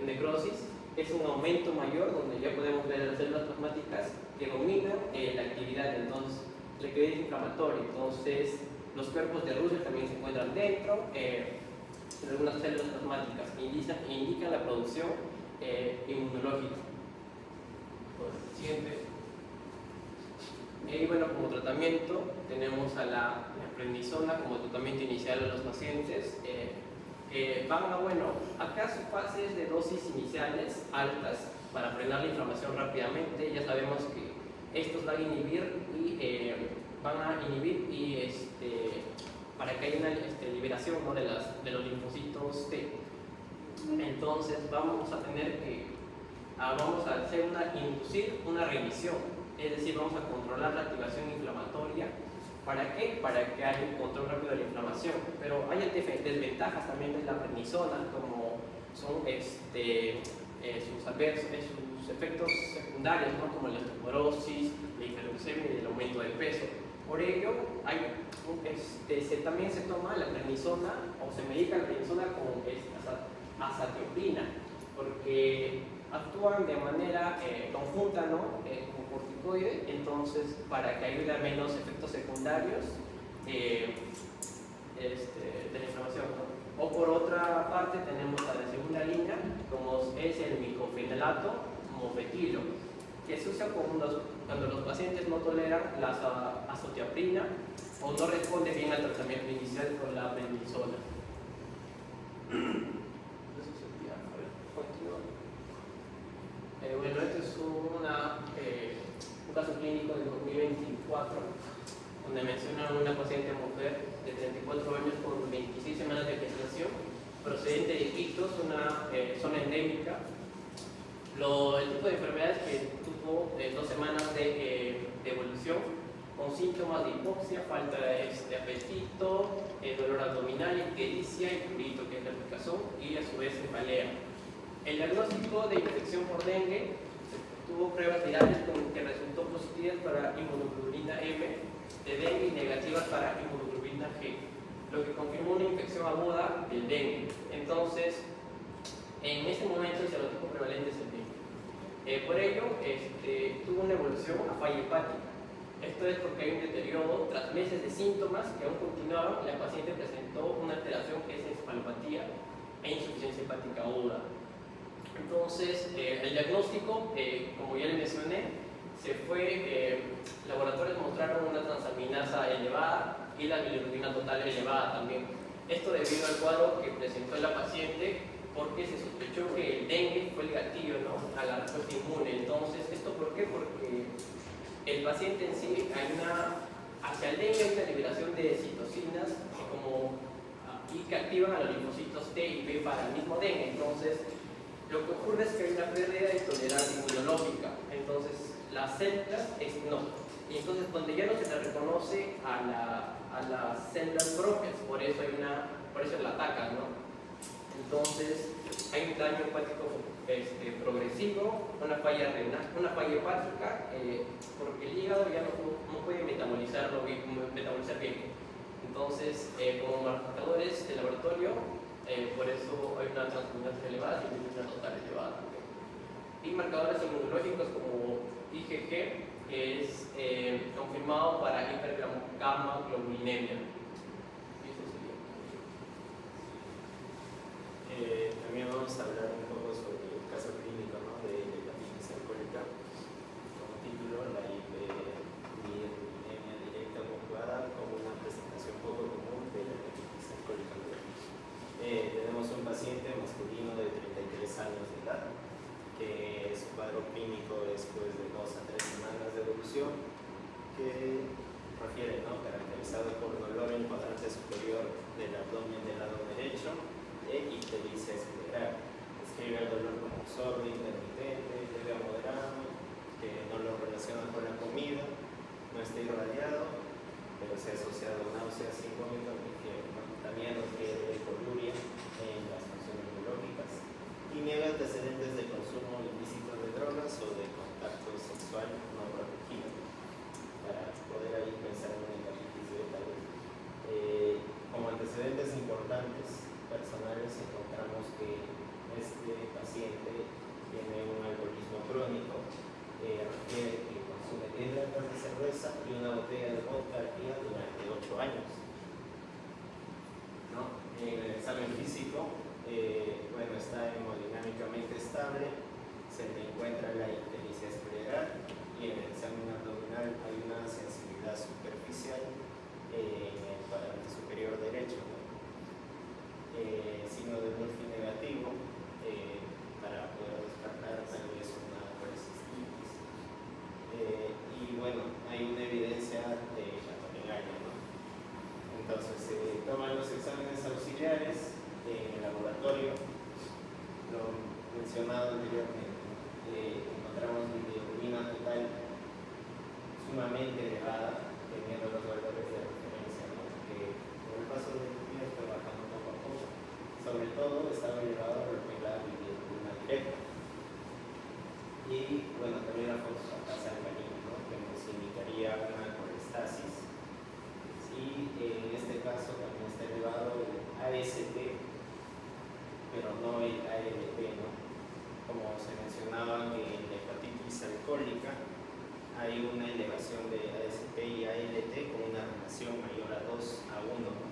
necrosis. Es un aumento mayor donde ya podemos ver las células plasmáticas que dominan la actividad, entonces la actividad inflamatoria. Entonces los cuerpos de Russell también se encuentran dentro de algunas células plasmáticas que indican la producción inmunológica. Siguiente. Y bueno, como tratamiento tenemos a la prednisona como tratamiento inicial a los pacientes. Acá su fase es de dosis iniciales altas para frenar la inflamación rápidamente. Ya sabemos que estos van a inhibir para que haya una liberación, ¿no? de los linfocitos T. Entonces vamos a tener que inducir una remisión, es decir, vamos a controlar la activación inflamatoria. ¿Para qué? Para que haya un control rápido de la inflamación. Pero hay desventajas también de la prednisona, como son sus efectos secundarios, ¿no? Como la osteoporosis, la hiperuricemia y el aumento del peso. Por ello, también se toma la prednisona o se medica la prednisona con azatioprina, porque actúan de manera conjunta, ¿no? Como corticoide, entonces para que ayude a menos efectos secundarios de la inflamación, ¿no? O por otra parte tenemos a la segunda línea, como es el micofenolato mofetilo, que se usa cuando los pacientes no toleran la azotiaprina o no responden bien al tratamiento inicial con la prednisona. Este es un caso clínico de 2024, donde mencionan una paciente mujer de 34 años con 26 semanas de gestación, procedente de Iquitos, una zona endémica. El tipo de enfermedades que tuvo 2 semanas de evolución, con síntomas de hipoxia, falta de apetito, dolor abdominal, ictericia y prurito, que es la picazón, y a su vez cefalea. El diagnóstico de infección por dengue tuvo pruebas virales que resultó positivas para inmunoglobulina M de dengue y negativas para inmunoglobulina G. lo que confirmó una infección aguda del dengue. Entonces, en ese momento el serotipo prevalente es el dengue. Por ello, tuvo una evolución a falla hepática. Esto es porque hay un deterioro tras meses de síntomas que aún continuaban y la paciente presentó una alteración que es encefalopatía e insuficiencia hepática aguda. Entonces, el diagnóstico, como ya le mencioné, laboratorios mostraron una transaminasa elevada y la bilirrubina total elevada también. Esto debido al cuadro que presentó la paciente, porque se sospechó que el dengue fue el gatillo, ¿no?, a la respuesta inmune. Entonces, ¿esto por qué? Porque el paciente en sí, hacia el dengue hay una liberación de citocinas y que activan a los linfocitos T y B para el mismo dengue. Entonces, lo que ocurre es que hay una pérdida de tolerancia inmunológica. Entonces, las células no. Y entonces, cuando ya no se le reconoce a las células propias, por eso la atacan, ¿no? Entonces, hay un daño hepático progresivo, una falla renal, una falla hepática, porque el hígado ya no puede metabolizar bien. Entonces, como marcadores de laboratorio, por eso hay una transaminasa elevada y una total elevada también. Y marcadores inmunológicos como IgG, que es confirmado para hipergamma globulinemia. También vamos a hablar un poco sobre el caso clínico, ¿no?, de la hepatitis alcohólica. Como título, la hiperbilirubinemia directa motivada como una presentación poco común de la hepatitis alcohólica. Tenemos un paciente masculino de 33 años de edad, que su cuadro clínico después de 2 a 3 semanas de evolución, que refiere, ¿no?, caracterizado por dolor en el cuadrante superior del abdomen del lado derecho, ictericia escleral. Describe el dolor como sordo, intermitente, leve a moderado, que no lo relaciona con la comida, no está irradiado, pero se ha asociado a náuseas sin vómito ni fiebre, ¿no? También requiere coluria en las funciones biológicas y niega antecedentes de consumo ilícito de drogas o de contacto sexual no protegido, para poder ahí pensar en una hepatitis B tal vez. Como antecedentes importantes personales encontramos que este paciente tiene un alcoholismo crónico, refiere que consume 10 latas de cerveza y una botella de vodka al día durante 8 años. ¿No? En el examen físico, está hemodinámicamente estable, se le encuentra la ictericia escleral y en el examen abdominal hay una sensibilidad superficial en el cuadrante superior derecho, ¿no? Signo de Murphy negativo, para poder descartar tal vez una colecistitis. Y bueno, hay una evidencia de hepatomegalia, ¿no? Entonces se toman los exámenes auxiliares en el laboratorio, lo mencionado anteriormente. Encontramos bilirrubina total sumamente elevada, teniendo los valores de referencia, ¿no?, que con el paso del tiempo fue bajando poco a poco. Sobre todo estaba elevado lo que es la bilirrubina directa. Y bueno, también la fosfatasa alcalina, ¿no?, que nos indicaría una colestasis. Y en este caso también está elevado el AST, pero no el ALT, ¿no? Como se mencionaba que en la hepatitis alcohólica hay una elevación de AST y ALT con una relación mayor a 2 a 1, ¿no?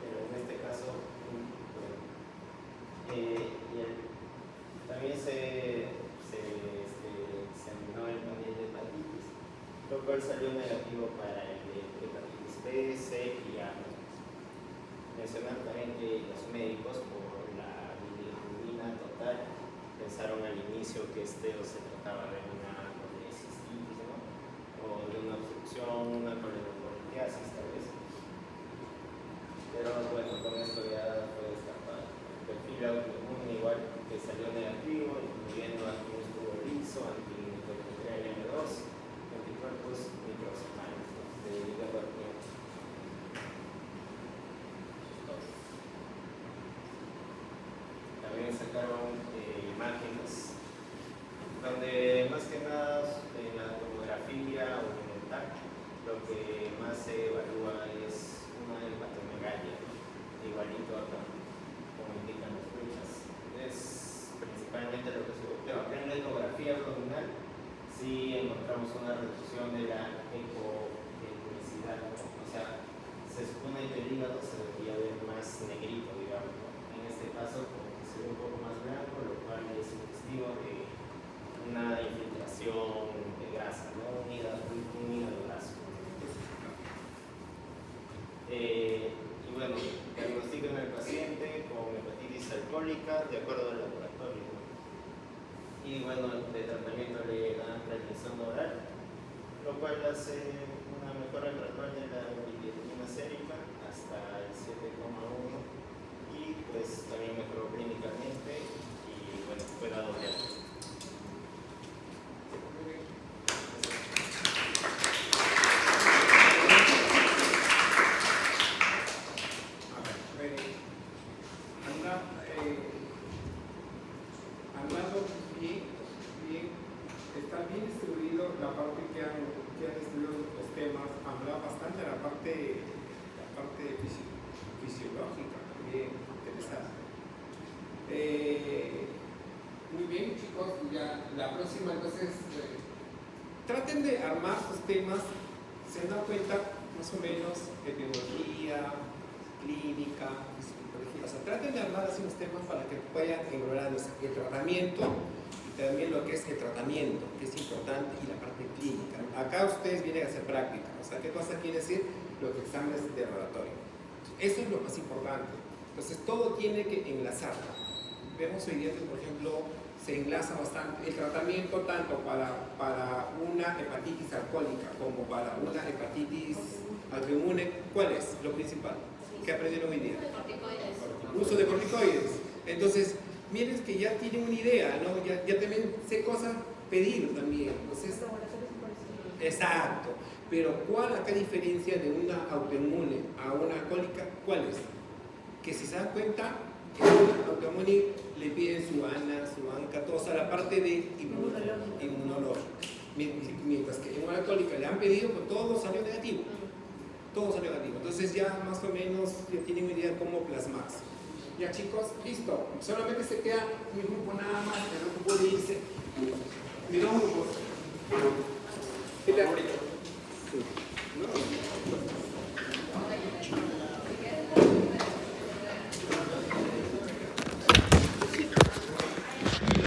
Pero en este caso, también se examinó el panel de hepatitis, lo cual salió negativo para el de hepatitis B, C y A. Mencionar también que los médicos, por la bilirrubina total, pensaron al inicio que se trataba de una colecistitis, ¿no?, o de una obstrucción, una coledocolitiasis tal vez. Pero bueno, con esto ya fue descartado. El perfil autoinmune igual que salió negativo, incluyendo antimusculo liso, antimitocontreal M2, anticuerpos microsomales, ¿no?, de hígado arqueado. También sacaron imágenes donde más que nada en la tomografía o en el TAC lo que más se evalúa es una hepatomegalia, ¿no? Igualito acá, como indican las fechas. Es principalmente lo que se observa. Acá en la ecografía abdominal sí encontramos una reducción de la ecogenicidad, ¿no? O sea, se supone que el hígado se debería ver más negrito, digamos, ¿no? En este caso, como que se ve un poco más blanco, lo cual es un testigo de una infiltración de grasa, ¿no? Un hígado graso. Y bueno, diagnostican al paciente con hepatitis alcohólica de acuerdo al laboratorio, ¿no? Y bueno, de tratamiento le dan prednisona oral, lo cual hace una mejora gradual de la bilirrubina sérica hasta el 7,1 y pues también mejoró clínicamente y bueno, fue dado de alta. Hablando bien, está bien distribuido la parte que han distribuido los temas, habla bastante de la parte fisiológica, también interesante. Muy bien, chicos, ya la próxima entonces traten de armar sus temas, se dan cuenta más o menos epidemiología, clínica, psicología, o sea, traten de armar así unos temas para que puedan englobar el tratamiento y también lo que es el tratamiento, que es importante, y la parte clínica. Acá ustedes vienen a hacer práctica, o sea, ¿qué cosa quiere decir? Los exámenes de laboratorio. Eso es lo más importante. Entonces, todo tiene que enlazar. Vemos hoy día que, por ejemplo, se enlaza bastante el tratamiento tanto para una hepatitis alcohólica como para una hepatitis autoinmune. ¿Cuál es lo principal que aprendieron hoy día? Uso de corticoides. Entonces, miren que ya tienen una idea, ¿no? Ya también sé cosas pedir también. Entonces, exacto. Pero ¿cuál acá diferencia de una autoinmune a una alcohólica? ¿Cuál es? Que si se dan cuenta, en una autoinmune le piden su ANA, su ANCA, toda la parte de inmunológica. Mientras que en una alcohólica le han pedido, pues todo salió negativo. Todo salió negativo. Entonces ya más o menos ya tienen una idea de cómo plasmarse. Ya chicos, listo. Solamente se queda mi grupo nada más, el grupo puede irse. Mi dos grupos.